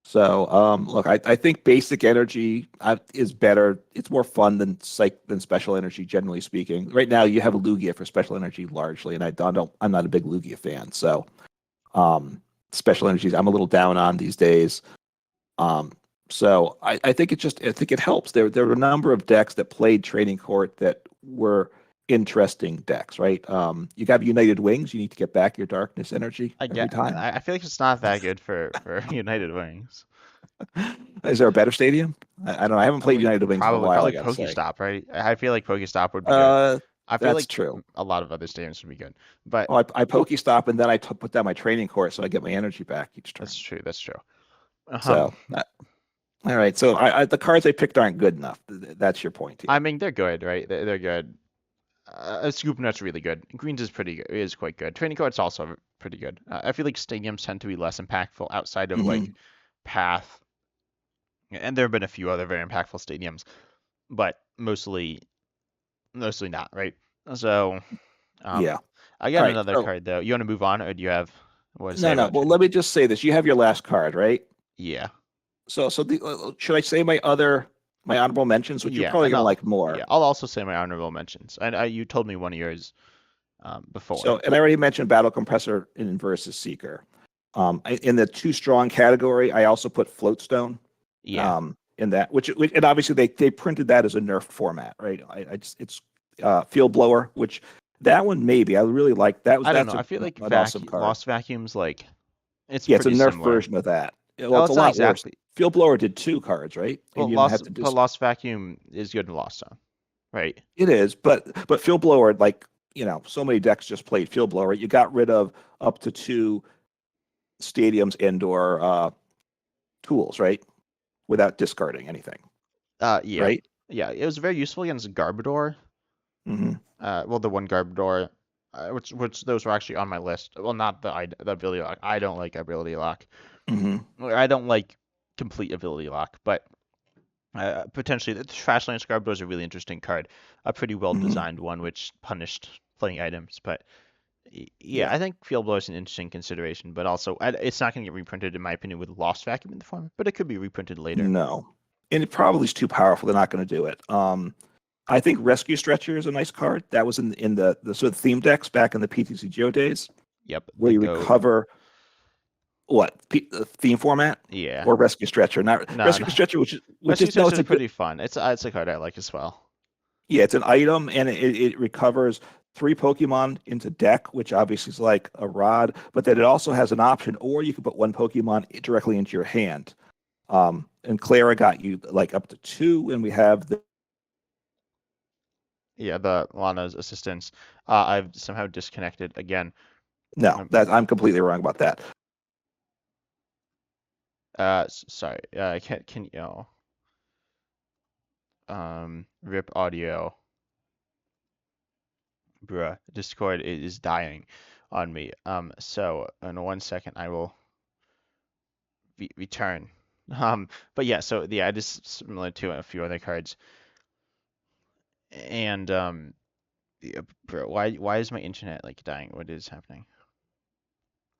S1: so look, I think basic energy is better. It's more fun than special energy, generally speaking. Right now, you have a Lugia for special energy largely, and I'm not a big Lugia fan. So special energies, I'm a little down on these days. So I think I think it helps. There were a number of decks that played Training Court that were interesting decks, right? You got United Wings. You need to get back your darkness energy every time.
S2: I feel like it's not that good for United Wings.
S1: Is there a better stadium? I don't know. I haven't
S2: I
S1: played
S2: mean,
S1: United Wings in a while, I
S2: probably
S1: gotta say.
S2: Pokestop, right? I feel like Pokestop would be good.
S1: Uh,
S2: I feel
S1: that's
S2: like
S1: true.
S2: a lot of other stadiums would be good, but
S1: Oh, I Pokestop and then put down my Training Court so I get my energy back each turn.
S2: that's true. That's true.
S1: So, all right. So the cards I picked aren't good enough. That's your point here.
S2: I mean, they're good, right? They're good. Scoop Nut's really good. Greens is quite good. Training Court's also pretty good. I feel like stadiums tend to be less impactful outside of like Path, and there have been a few other very impactful stadiums, but mostly not, right? So,
S1: Yeah.
S2: I
S1: All
S2: got
S1: right.
S2: another
S1: So
S2: card though. You want to move on, or do you have what to say
S1: no.
S2: about
S1: Well,
S2: Training
S1: let me
S2: Court?
S1: just say this. You have your last card, right?
S2: Yeah,
S1: So should I say my honorable mentions, which you're
S2: yeah,
S1: probably
S2: and
S1: gonna like more?
S2: I'll also say my honorable mentions. And you told me one of yours before.
S1: So, and I already mentioned Battle Compressor in versus Seeker. In the too strong category, I also put Floatstone.
S2: Yeah.
S1: In that, which and obviously they printed that as a nerf format, right? It's Field Blower, which that one maybe I really like.
S2: I don't know.
S1: That's
S2: I feel like
S1: an awesome card.
S2: Lost Vacuum's like it's
S1: Yeah, it's a
S2: pretty
S1: nerf
S2: similar.
S1: version of that. Well,
S2: Oh,
S1: it's a
S2: it's not
S1: lot worse.
S2: exactly.
S1: Field Blower did two cards, right? And
S2: Well,
S1: you didn't have to
S2: Lost Vacuum is good in Lost Zone, right?
S1: It is, but Field Blower, like so many decks just played Field Blower. You got rid of up to two stadiums and/or tools, right? Without discarding anything,
S2: Yeah,
S1: right?
S2: yeah. It was very useful against Garbodor.
S1: Mm-hmm.
S2: Well, the one Garbodor, which those were actually on my list. Well, not the ability lock. I don't like ability lock.
S1: Mm-hmm.
S2: I don't like complete ability lock, but potentially the Trashland Garbodor is a really interesting card. A pretty well
S1: Mm-hmm.
S2: designed one, which punished playing items, but. Yeah,
S1: Yeah.
S2: I think Field Blow is an interesting consideration, but also it's not going to get reprinted, in my opinion, with Lost Vacuum in the form, but it could be reprinted later.
S1: No, and it probably is too powerful. They're not going to do it. I think Rescue Stretcher is a nice card. That was in the sort of theme decks back in the PTC Geo days,
S2: Yep,
S1: where
S2: the
S1: you
S2: goat.
S1: recover theme format
S2: Yeah.
S1: or Rescue Stretcher, not
S2: No,
S1: Rescue
S2: no.
S1: Stretcher, which
S2: Rescue
S1: is no,
S2: Stretcher
S1: it's
S2: is
S1: a good.
S2: pretty fun. It's a card I like as well.
S1: Yeah, it's an item and it recovers three Pokemon into deck, which obviously is like a rod, but then it also has an option, or you can put one Pokemon directly into your hand. And Clara got you like up to two, and we have the
S2: Yeah, the Lana's assistance. I've somehow disconnected again.
S1: no, that I'm completely wrong about that.
S2: Sorry. Can you rip audio? Bruh, Discord is dying on me. So in 1 second I will return. But yeah, so yeah, it is similar to a few other cards. And yeah, bro, why is my internet like dying? What is happening?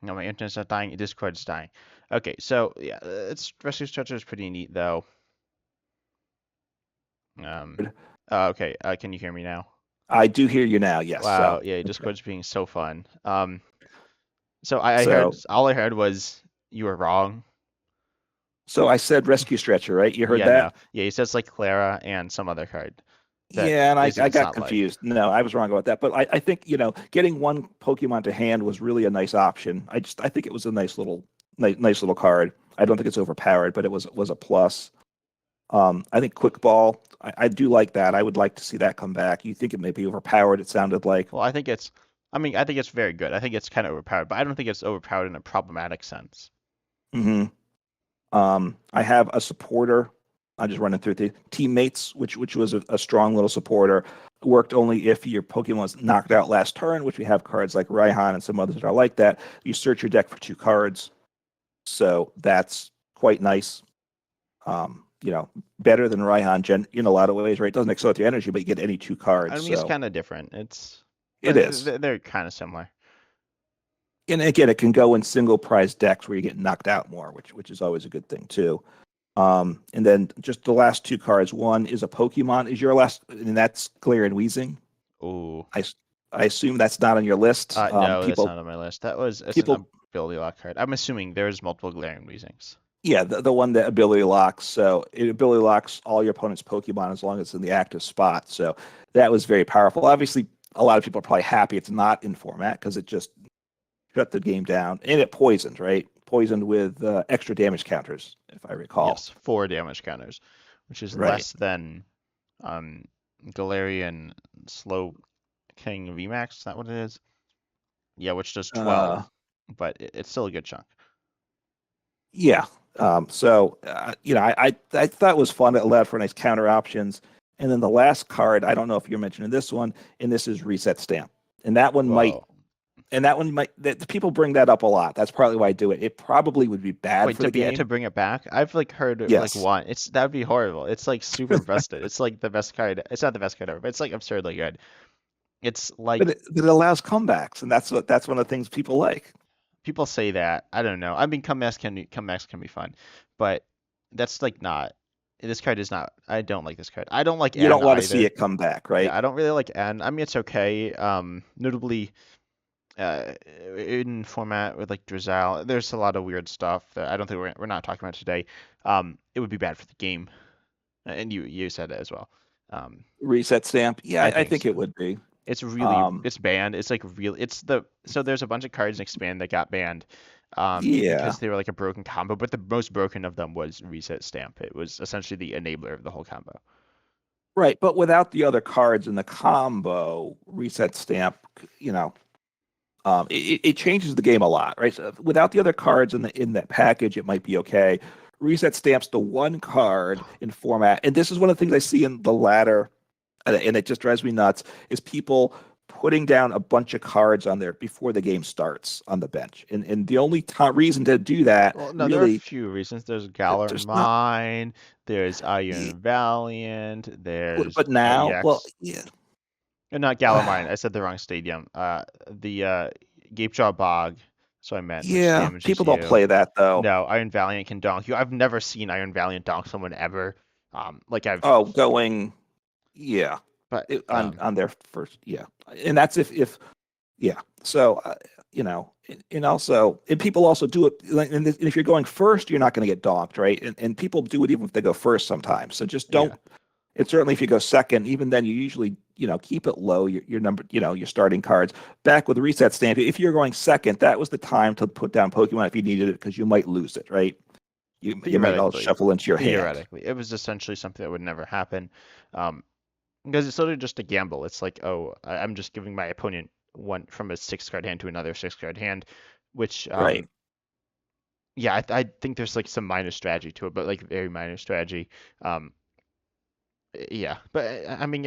S2: No, my internet's not dying. Discord's dying. Okay, so yeah, it's Rescue Stretcher is pretty neat though. Um, okay, can you hear me now?
S1: I do hear you now. Yes.
S2: Wow,
S1: So
S2: yeah,
S1: okay.
S2: Discord's being so fun. So I heard
S1: So
S2: all I heard was you were wrong.
S1: so I said Rescue Stretcher, right? You heard
S2: Yeah, no,
S1: that?
S2: yeah, he says like Clara and some other card that
S1: Yeah, and I
S2: it's
S1: got
S2: not like.
S1: confused. No, I was wrong about that. But I think, getting one Pokemon to hand was really a nice option. I think it was a nice little card. I don't think it's overpowered, but it was a plus. I think Quick Ball, I do like that. I would like to see that come back. You think it may be overpowered, it sounded like.
S2: Well, I think it's very good. I think it's kind of overpowered, but I don't think it's overpowered in a problematic sense.
S1: Hmm I have a supporter I'm just running through the teammates, which was a strong little supporter. Worked only if your Pokemon was knocked out last turn, which we have cards like Raihan and some others that are like that. You search your deck for 2 cards, so that's quite nice. Better than Raihan in a lot of ways, right? It doesn't accelerate your energy, but you get any 2 cards.
S2: I mean, it's
S1: So
S2: kind of different.
S1: it is.
S2: They're kind of similar.
S1: And again, it can go in single prize decks where you get knocked out more, which is always a good thing too. And then just the last 2 cards. One is a Pokemon. Is your last, and that's Galarian Weezing.
S2: Ooh.
S1: I assume that's not on your list.
S2: No, that's not on my list. It's an
S1: people,
S2: ability lock card. I'm assuming there's multiple Galarian Weezings.
S1: yeah, the one that ability locks. So it ability locks all your opponent's Pokemon as long as it's in the active spot. So that was very powerful. Obviously, a lot of people are probably happy it's not in format because it just shut the game down, and it poisoned, right? Poisoned with extra damage counters, if I recall.
S2: Yes, 4 damage counters, which is
S1: Right.
S2: less than Galarian Slow King VMAX. Is that what it is? Yeah, which does 12, but it's still a good chunk.
S1: Yeah. I thought it was fun. It allowed for nice counter options. And then the last card, I don't know if you're mentioning this one, and this is Reset Stamp. And that one might, people bring that up a lot. That's probably why I do it. It probably would be bad for the game.
S2: To bring it back, I've heard of
S1: Yes.
S2: one. That'd be horrible. It's super busted. It's like the best card. It's not the best card ever, but it's absurdly good. It's like,
S1: but it allows comebacks, and that's one of the things people like.
S2: People say that. I don't know. I mean, comebacks can be fun, but that's not. This card is not. I don't like this card. I don't like.
S1: You don't want to see it come back, right?
S2: Yeah, I don't really like N. I mean, it's okay. Notably, in format with Drizzle, there's a lot of weird stuff that I don't think we're not talking about today. It would be bad for the game, and you said it as well.
S1: Reset Stamp. Yeah, I think
S2: so.
S1: It would be.
S2: It's really it's banned. It's so there's a bunch of cards in Expand that got banned because they were a broken combo, but the most broken of them was Reset Stamp. It was essentially the enabler of the whole combo.
S1: Right, but without the other cards in the combo, Reset Stamp, it changes the game a lot, right? So without the other cards in that package, it might be okay. Reset Stamp's the one card in format, and this is one of the things I see in the ladder, and it just drives me nuts, is people putting down a bunch of cards on there before the game starts on the bench. And the only reason to do that,
S2: well, no, there are a few reasons. There's Galar Mine, there's Iron Valiant, there's
S1: but now,
S2: EX.
S1: well, yeah.
S2: Not Galar Mine. I said the wrong stadium. The Gapejaw Bog. So I meant.
S1: Yeah, people don't play that though.
S2: No, Iron Valiant can donk you. I've never seen Iron Valiant donk someone ever.
S1: Yeah,
S2: but
S1: on their first, yeah, and that's if yeah. So and people also do it. And if you're going first, you're not going to get donked, right? And people do it even if they go first sometimes. So just don't. Yeah. And certainly if you go second, even then you usually keep it low. Your number, your starting cards. Back with the Reset Stamp, if you're going second, that was the time to put down Pokemon if you needed it because you might lose it, right? You might all shuffle into your hand.
S2: Theoretically, it was essentially something that would never happen. Because it's literally just a gamble. It's I'm just giving my opponent one from a 6-card hand to another 6-card hand, which
S1: right.
S2: Yeah, I think there's some minor strategy to it, but very minor strategy. Yeah, but I mean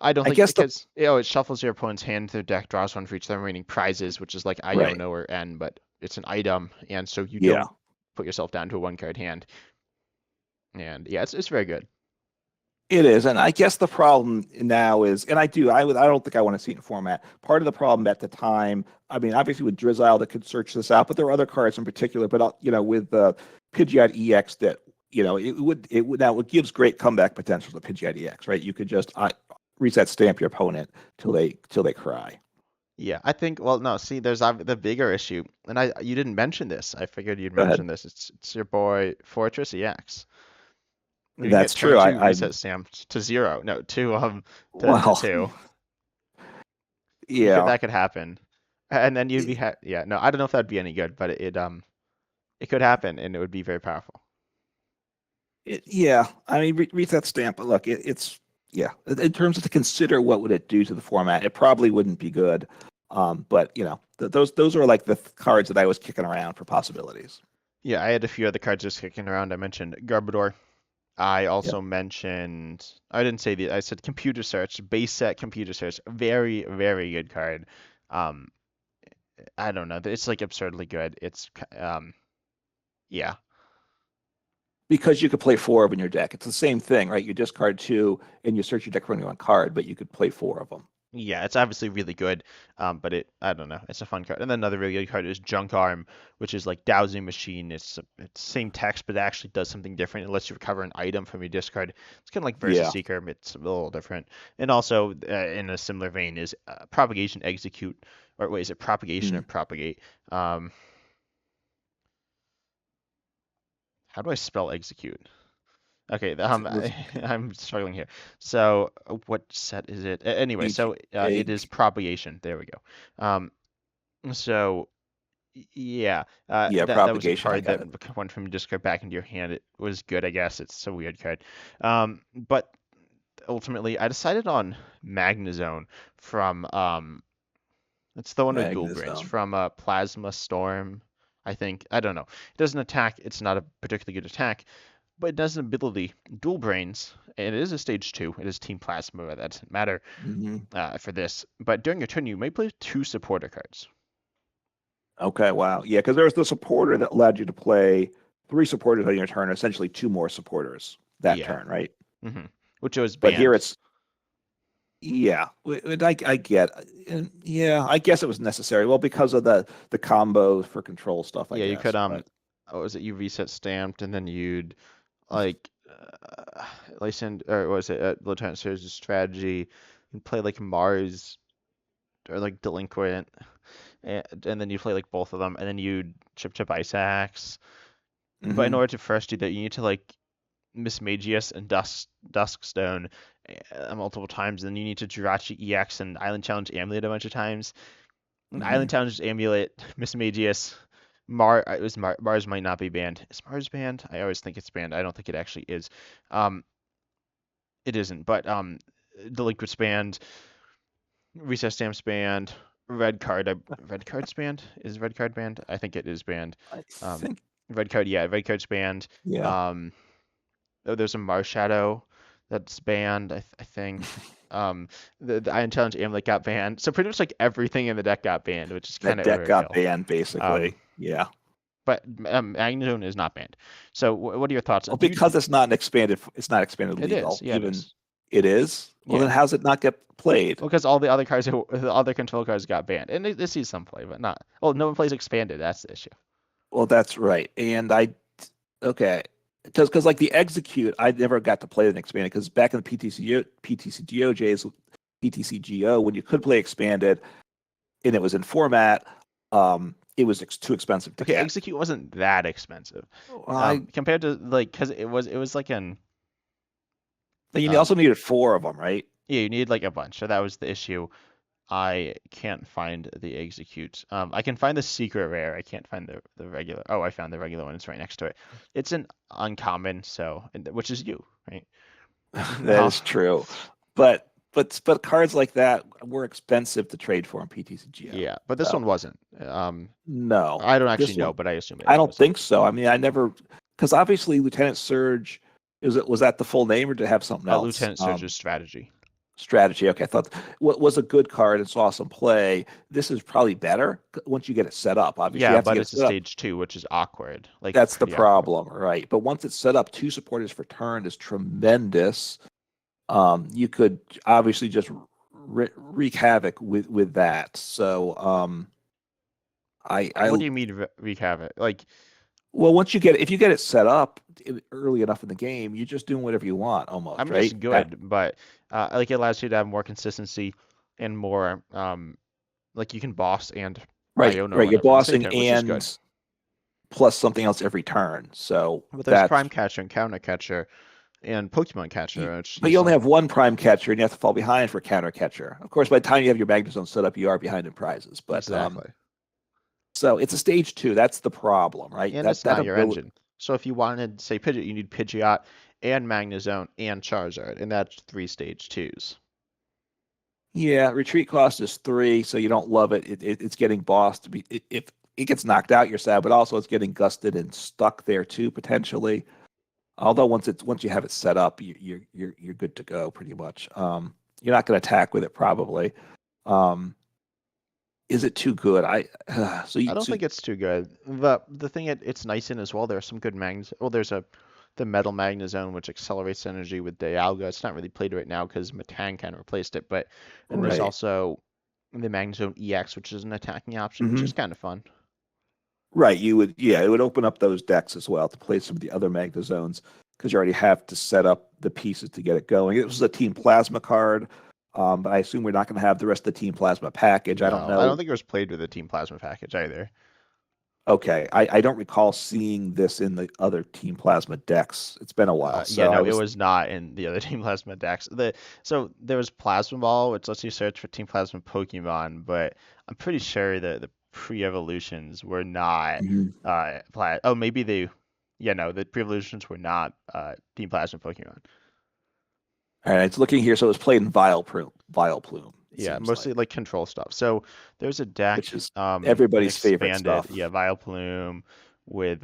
S2: I don't think because it shuffles your opponent's hand to their deck, draws one for each of the remaining prizes, which is Iono or N, but it's an item, and so you don't put yourself down to a 1-card hand. And yeah, it's very good.
S1: It is, and I guess the problem now is, and I don't think I want to see it in format. Part of the problem at the time, I mean, obviously with Drizzle that could search this out, but there are other cards in particular. But with Pidgeot EX that it gives great comeback potential to Pidgeot EX, right? You could just Reset Stamp your opponent till they cry.
S2: Yeah, I think. Well, no. See, there's the bigger issue, and you didn't mention this. I figured you'd mention this. It's your boy Fortress EX.
S1: That's true. I
S2: reset stamped to 0. No, to 2.
S1: Yeah,
S2: that could happen, and then you'd be yeah. No, I don't know if that'd be any good, but it could happen, and it would be very powerful.
S1: Yeah, I mean Reset Stamp. But look, it's in terms of to consider what would it do to the format, it probably wouldn't be good. But those are the cards that I was kicking around for possibilities.
S2: Yeah, I had a few other cards just kicking around. I mentioned Garbodor. I
S1: Yep.
S2: also mentioned, I didn't say the, I said Computer Search, base set Computer Search, very, very good card. Um, I don't know, it's like absurdly good. Yeah,
S1: Because you could play four of them in your deck. It's the same thing, right? You discard two and you search your deck for only one card, but you could play four of them.
S2: yeah, it's obviously really good. But I don't know, it's a fun card. And then another really good card is Junk Arm, which is like Dowsing Machine. It's same text, but it actually does something different. It lets you recover an item from your discard. It's kind of like Versus
S1: Yeah.
S2: Seeker, but it's a little different. And also, in a similar vein, is Propagation Execute, or wait, is it Propagation or
S1: Mm.
S2: Propagate? Um, how do I spell execute? Okay,
S1: Was
S2: I'm struggling here. So, what set is it? Anyway,
S1: H
S2: so it
S1: A
S2: is propagation. There we go. So yeah,
S1: yeah,
S2: that was a
S1: propagation. I
S2: card
S1: got
S2: that
S1: it.
S2: went from your discard back into your hand. It was good, I guess. It's a weird card. But ultimately, I decided on Magnazone from it's the one with dual brains
S1: Magnazone.
S2: from Plasma Storm. I think I don't know. It doesn't attack. It's not a particularly good attack, but it does an ability dual brains. And it is a stage two. It is Team Plasma, but that doesn't matter
S1: Hmm.
S2: for this. But during your turn, you may play two supporter cards.
S1: Okay, wow. Yeah, because there was the supporter that allowed you to play three supporters on your turn, essentially two more supporters that
S2: Yeah.
S1: turn, right?
S2: hmm Which was
S1: But here
S2: banned.
S1: it's yeah, I get, and yeah, I guess it was necessary. Well, because of the combos for control stuff, I
S2: Yeah, you could
S1: guess. But
S2: what was it? You reset stamped, and then you'd like license or what was it? Lieutenant Surge's strategy, and play like Mars or like Delinquent, and then you play like both of them, and then you'd chip Ice Axe. But in
S1: hmm
S2: order to first do that, you need to like Miss Magius and Duskstone multiple times, and then you need to Jirachi EX and Island Challenge Amulet a bunch of times. And
S1: hmm
S2: Island Challenge Amulet, Miss Magius, Mars might not be banned. Is Mars banned? I always think it's banned. I don't think it actually is. Um, it isn't, but Delinquent's banned, Recess Stamp's banned, Red Card's banned. Is Red Card banned? I think it is banned.
S1: I
S2: Um,
S1: think
S2: Red Card's banned.
S1: yeah.
S2: Um, oh, there's a Mars Shadow that's banned. I think. Um, the Iron Challenge Amulet got banned. So pretty much like everything in the deck got banned, which is kind
S1: That
S2: of
S1: deck got
S2: overkill.
S1: banned
S2: Um,
S1: basically. Yeah.
S2: but Magnazone is not banned. So what are your thoughts?
S1: Well,
S2: Do you?
S1: because it's not expanded
S2: It is.
S1: legal.
S2: Yeah, it
S1: Even
S2: is.
S1: it is. Well, then
S2: Yeah.
S1: how's it not get played?
S2: Well, because all the other cards, the other control cards got banned, and they see some play, but not. Well, no one plays expanded. That's the issue.
S1: Well, that's right. And I okay. Because like the execute, I never got to play an expanded because back in the PTCGO, when you could play expanded and it was in format, it was too expensive to
S2: Okay,
S1: get.
S2: execute wasn't that expensive,
S1: I
S2: compared to like, because it was like an
S1: You
S2: um,
S1: also needed four of them, right?
S2: yeah, you need like a bunch, so that was the issue. I can't find the execute. I can find the secret rare. I can't find the regular. Oh, I found the regular one. It's right next to it. It's an uncommon, so which is you, right?
S1: That
S2: No,
S1: is true. But cards like that were expensive to trade for in PTCGO.
S2: yeah, but this
S1: So
S2: one wasn't.
S1: no,
S2: I don't actually
S1: this
S2: know,
S1: one
S2: but I assume
S1: I
S2: it
S1: don't
S2: wasn't.
S1: think so. I mean, I never because obviously Lieutenant Surge was that the full name or did it have something else?
S2: Lieutenant Surge's strategy.
S1: Strategy. Okay, I thought what was a good card and saw some play. This is probably better once you get it set up. Obviously, you
S2: Yeah,
S1: have to
S2: but
S1: get it
S2: it's a
S1: set up.
S2: stage two, which is awkward, like
S1: That's the
S2: pretty awkward.
S1: problem, right? But once it's set up, two supporters for turn is tremendous. You could obviously just wreak havoc with that. So I
S2: What do you mean wreak havoc? Like,
S1: well, once if you get it set up early enough in the game, you're just doing whatever you want
S2: I
S1: almost,
S2: mean, it's
S1: right?
S2: good, but like it allows you to have more consistency and more like you can boss and
S1: Right.
S2: Iono
S1: You're
S2: at the same
S1: bossing
S2: time, which is good.
S1: and plus something else every turn. So
S2: But there's
S1: that's
S2: Prime Catcher and Counter Catcher and Pokemon Catcher, which
S1: but
S2: you
S1: you only
S2: still.
S1: have one prime catcher and you have to fall behind for counter catcher. Of course, by the time you have your Magnazone set up, you are behind in prizes. But
S2: Exactly.
S1: so it's a stage two. That's the problem, right?
S2: And
S1: That
S2: it's
S1: that
S2: not your
S1: ability.
S2: engine. So if you wanted, say, Pidgeot, you need Pidgeot and Magnezone and Charizard, and that's three stage twos.
S1: Yeah, retreat cost is three, so you don't love it. It's getting bossed. If it gets knocked out, you're sad, but also it's getting gusted and stuck there too potentially. Although once you have it set up, you're good to go pretty much. You're not going to attack with it probably. Um, is it too good?
S2: I don't think it's too good. The thing it's nice in as well, there are some good magnets. Well, there's the metal Magnazone, which accelerates energy with Dialga. It's not really played right now because Matan kind of replaced it, but and there's
S1: right.
S2: also the Magnazone EX, which is an attacking option, which
S1: Hmm.
S2: is kind of fun.
S1: Right, it would open up those decks as well to play some of the other Magna Zones because you already have to set up the pieces to get it going. It was a Team Plasma card, but I assume we're not going to have the rest of the Team Plasma package. I don't
S2: No, I don't
S1: know.
S2: think it was played with the Team Plasma package either.
S1: Okay, I don't recall seeing this in the other Team Plasma decks. It's been a while,
S2: Yeah,
S1: so I
S2: no, it
S1: was.
S2: was not in the other Team Plasma decks. So there was Plasma Ball, which lets you search for Team Plasma Pokemon, but I'm pretty sure that the pre-evolutions were not
S1: Mhm.
S2: oh maybe they yeah no the pre-evolutions were not Team Plasma Pokemon.
S1: All right, it's looking here. So it was played in Vileplume. It
S2: Yeah,
S1: seems
S2: mostly
S1: like,
S2: like control stuff. So there's a deck
S1: which is
S2: that
S1: everybody's favorite
S2: expanded,
S1: stuff.
S2: yeah, Vileplume with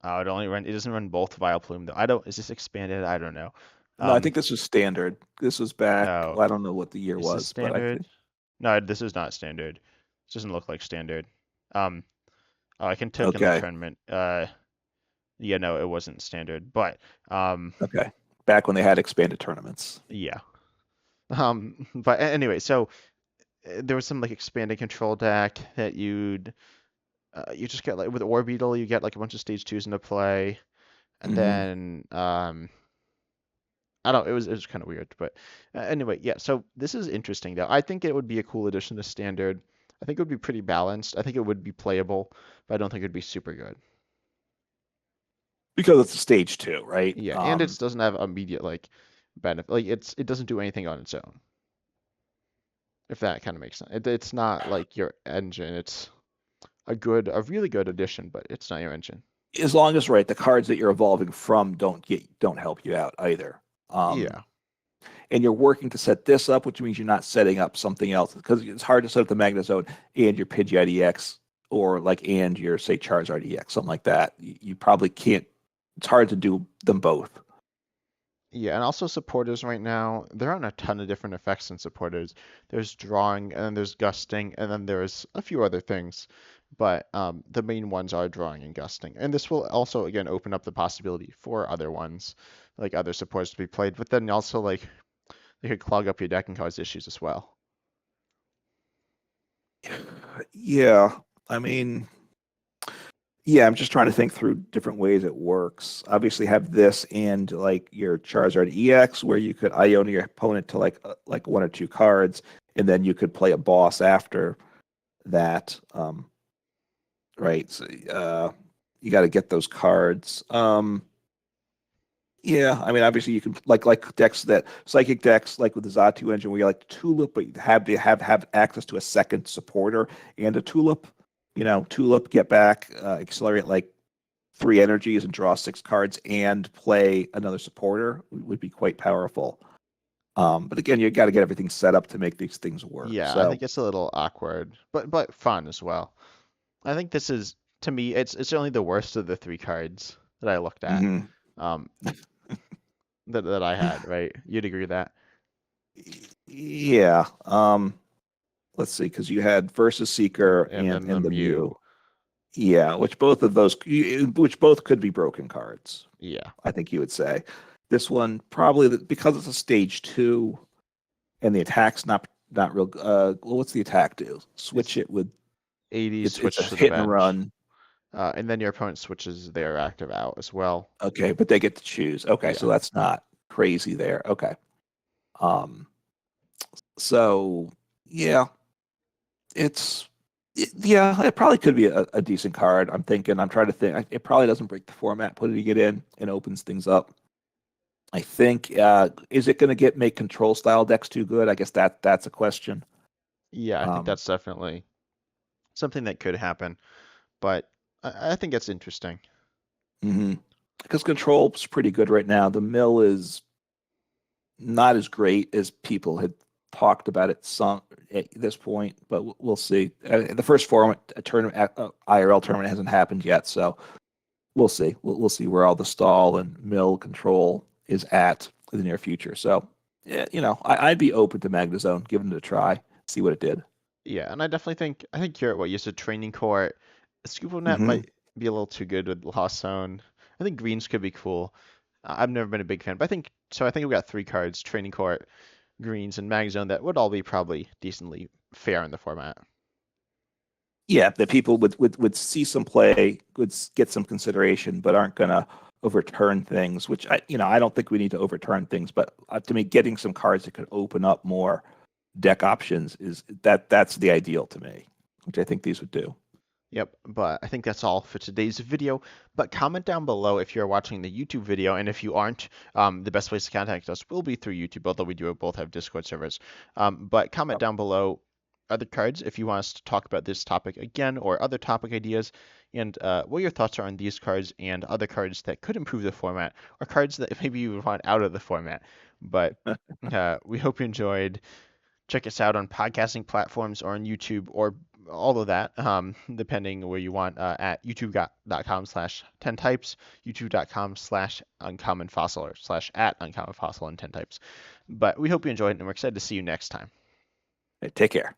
S2: it doesn't run both Vileplume though. I don't is this expanded? I don't know.
S1: No, I
S2: Um
S1: think this was standard. This was back.
S2: oh,
S1: Well, I don't know what the year
S2: is this
S1: was, but I
S2: standard?
S1: think
S2: No, this is not standard. This doesn't look like standard. Um, oh, I can took in the
S1: okay.
S2: tournament. Yeah, no, it wasn't standard, but
S1: Okay. Back when they had expanded tournaments.
S2: yeah. But anyway, so there was some like expanded control deck that you just get like with Orbeetle, you get like a bunch of stage twos into play, and
S1: Hmm.
S2: then I don't. It was kind of weird, but anyway, yeah. So this is interesting though. I think it would be a cool addition to standard. I think it would be pretty balanced. I think it would be playable, but I don't think it'd be super good.
S1: Because it's a stage two, right?
S2: Yeah, and it doesn't have immediate like benefit. Like it doesn't do anything on its own. If that kind of makes sense. It's not like your engine. It's a really good addition, but it's not your engine.
S1: As long as right, the cards that you're evolving from don't help you out either. Um,
S2: Yeah.
S1: and you're working to set this up, which means you're not setting up something else because it's hard to set up the Magnazone and your Pidgeot EX or like and your say Charizard EX, something like that. You probably can't. It's hard to do them both.
S2: Yeah, and also supporters right now, there aren't a ton of different effects in supporters. There's drawing, and then there's gusting, and then there's a few other things. But the main ones are drawing and gusting. And this will also, again, open up the possibility for other ones, like other supporters to be played. But then also, like, they could clog up your deck and cause issues as well.
S1: Yeah, I mean, yeah, I'm just trying to think through different ways it works. Obviously, have this and like your Charizard EX, where you could Iona your opponent to like one or two cards, and then you could play a boss after that. Right? So, you got to get those cards. Yeah, I mean, obviously you can like decks that psychic decks like with the Zatu engine, where you like Tulip, but you have access to a second supporter and a Tulip. Tulip, get back, accelerate like three energies and draw six cards and play another supporter would be quite powerful. But again, you got to get everything set up to make these things work.
S2: Yeah, I
S1: So,
S2: think it's a little awkward, but fun as well. I think this is, to me, it's only the worst of the three cards that I looked at.
S1: mhm.
S2: Um, that I had, right? You'd agree with that?
S1: Yeah. Let's see, because you had Versus Seeker
S2: And then the
S1: and the
S2: Mew.
S1: Mew. Yeah, which both could be broken cards.
S2: Yeah.
S1: I think you would say. This one probably because it's a stage two and the attack's not real. Well, what's the attack do?
S2: It's
S1: Switch it with
S2: 80
S1: it's a
S2: switch to the
S1: hit and
S2: bench.
S1: run.
S2: And then your opponent switches their active out as well.
S1: Okay, but they get to choose. Okay,
S2: Yeah.
S1: so that's not crazy there. Okay. Um. So yeah, yeah, it probably could be a decent card. I'm thinking. I'm trying to think. It probably doesn't break the format. Putting it in and opens things up. I think. Is it going to make control style decks too good? I guess that's a question.
S2: Yeah, I think
S1: Um.
S2: that's definitely something that could happen. But I think it's interesting.
S1: Mhm. Because control's pretty good right now. The mill is not as great as people had talked about it some at this point, but we'll see. The first forum tournament, IRL tournament hasn't happened yet, so we'll see. We'll see where all the stall and mill control is at in the near future. So, yeah, I'd be open to Magnazone, giving it a try, see what it did.
S2: Yeah, and I think you're at what you said training court. Scuba net
S1: Hmm.
S2: might be a little too good with Lost Zone. I think greens could be cool. I've never been a big fan, but I think so. I think we got three cards: training court, greens, and mag zone that would all be probably decently fair in the format.
S1: Yeah, that people would see some play, would get some consideration, but aren't gonna overturn things. Which I don't think we need to overturn things, but to me, getting some cards that could open up more deck options that's the ideal to me, which I think these would do.
S2: Yep, but I think that's all for today's video. But comment down below if you're watching the YouTube video, and if you aren't, the best place to contact us will be through YouTube, although we do both have Discord servers. But comment down below other cards if you want us to talk about this topic again or other topic ideas, and what your thoughts are on these cards and other cards that could improve the format, or cards that maybe you would want out of the format. But we hope you enjoyed. Check us out on podcasting platforms or on YouTube or all of that, depending where you want, at youtube.com/10 types, youtube.com/uncommon fossil or /at uncommon fossil and 10 types. But we hope you enjoyed, and we're excited to see you next time.
S1: Take care.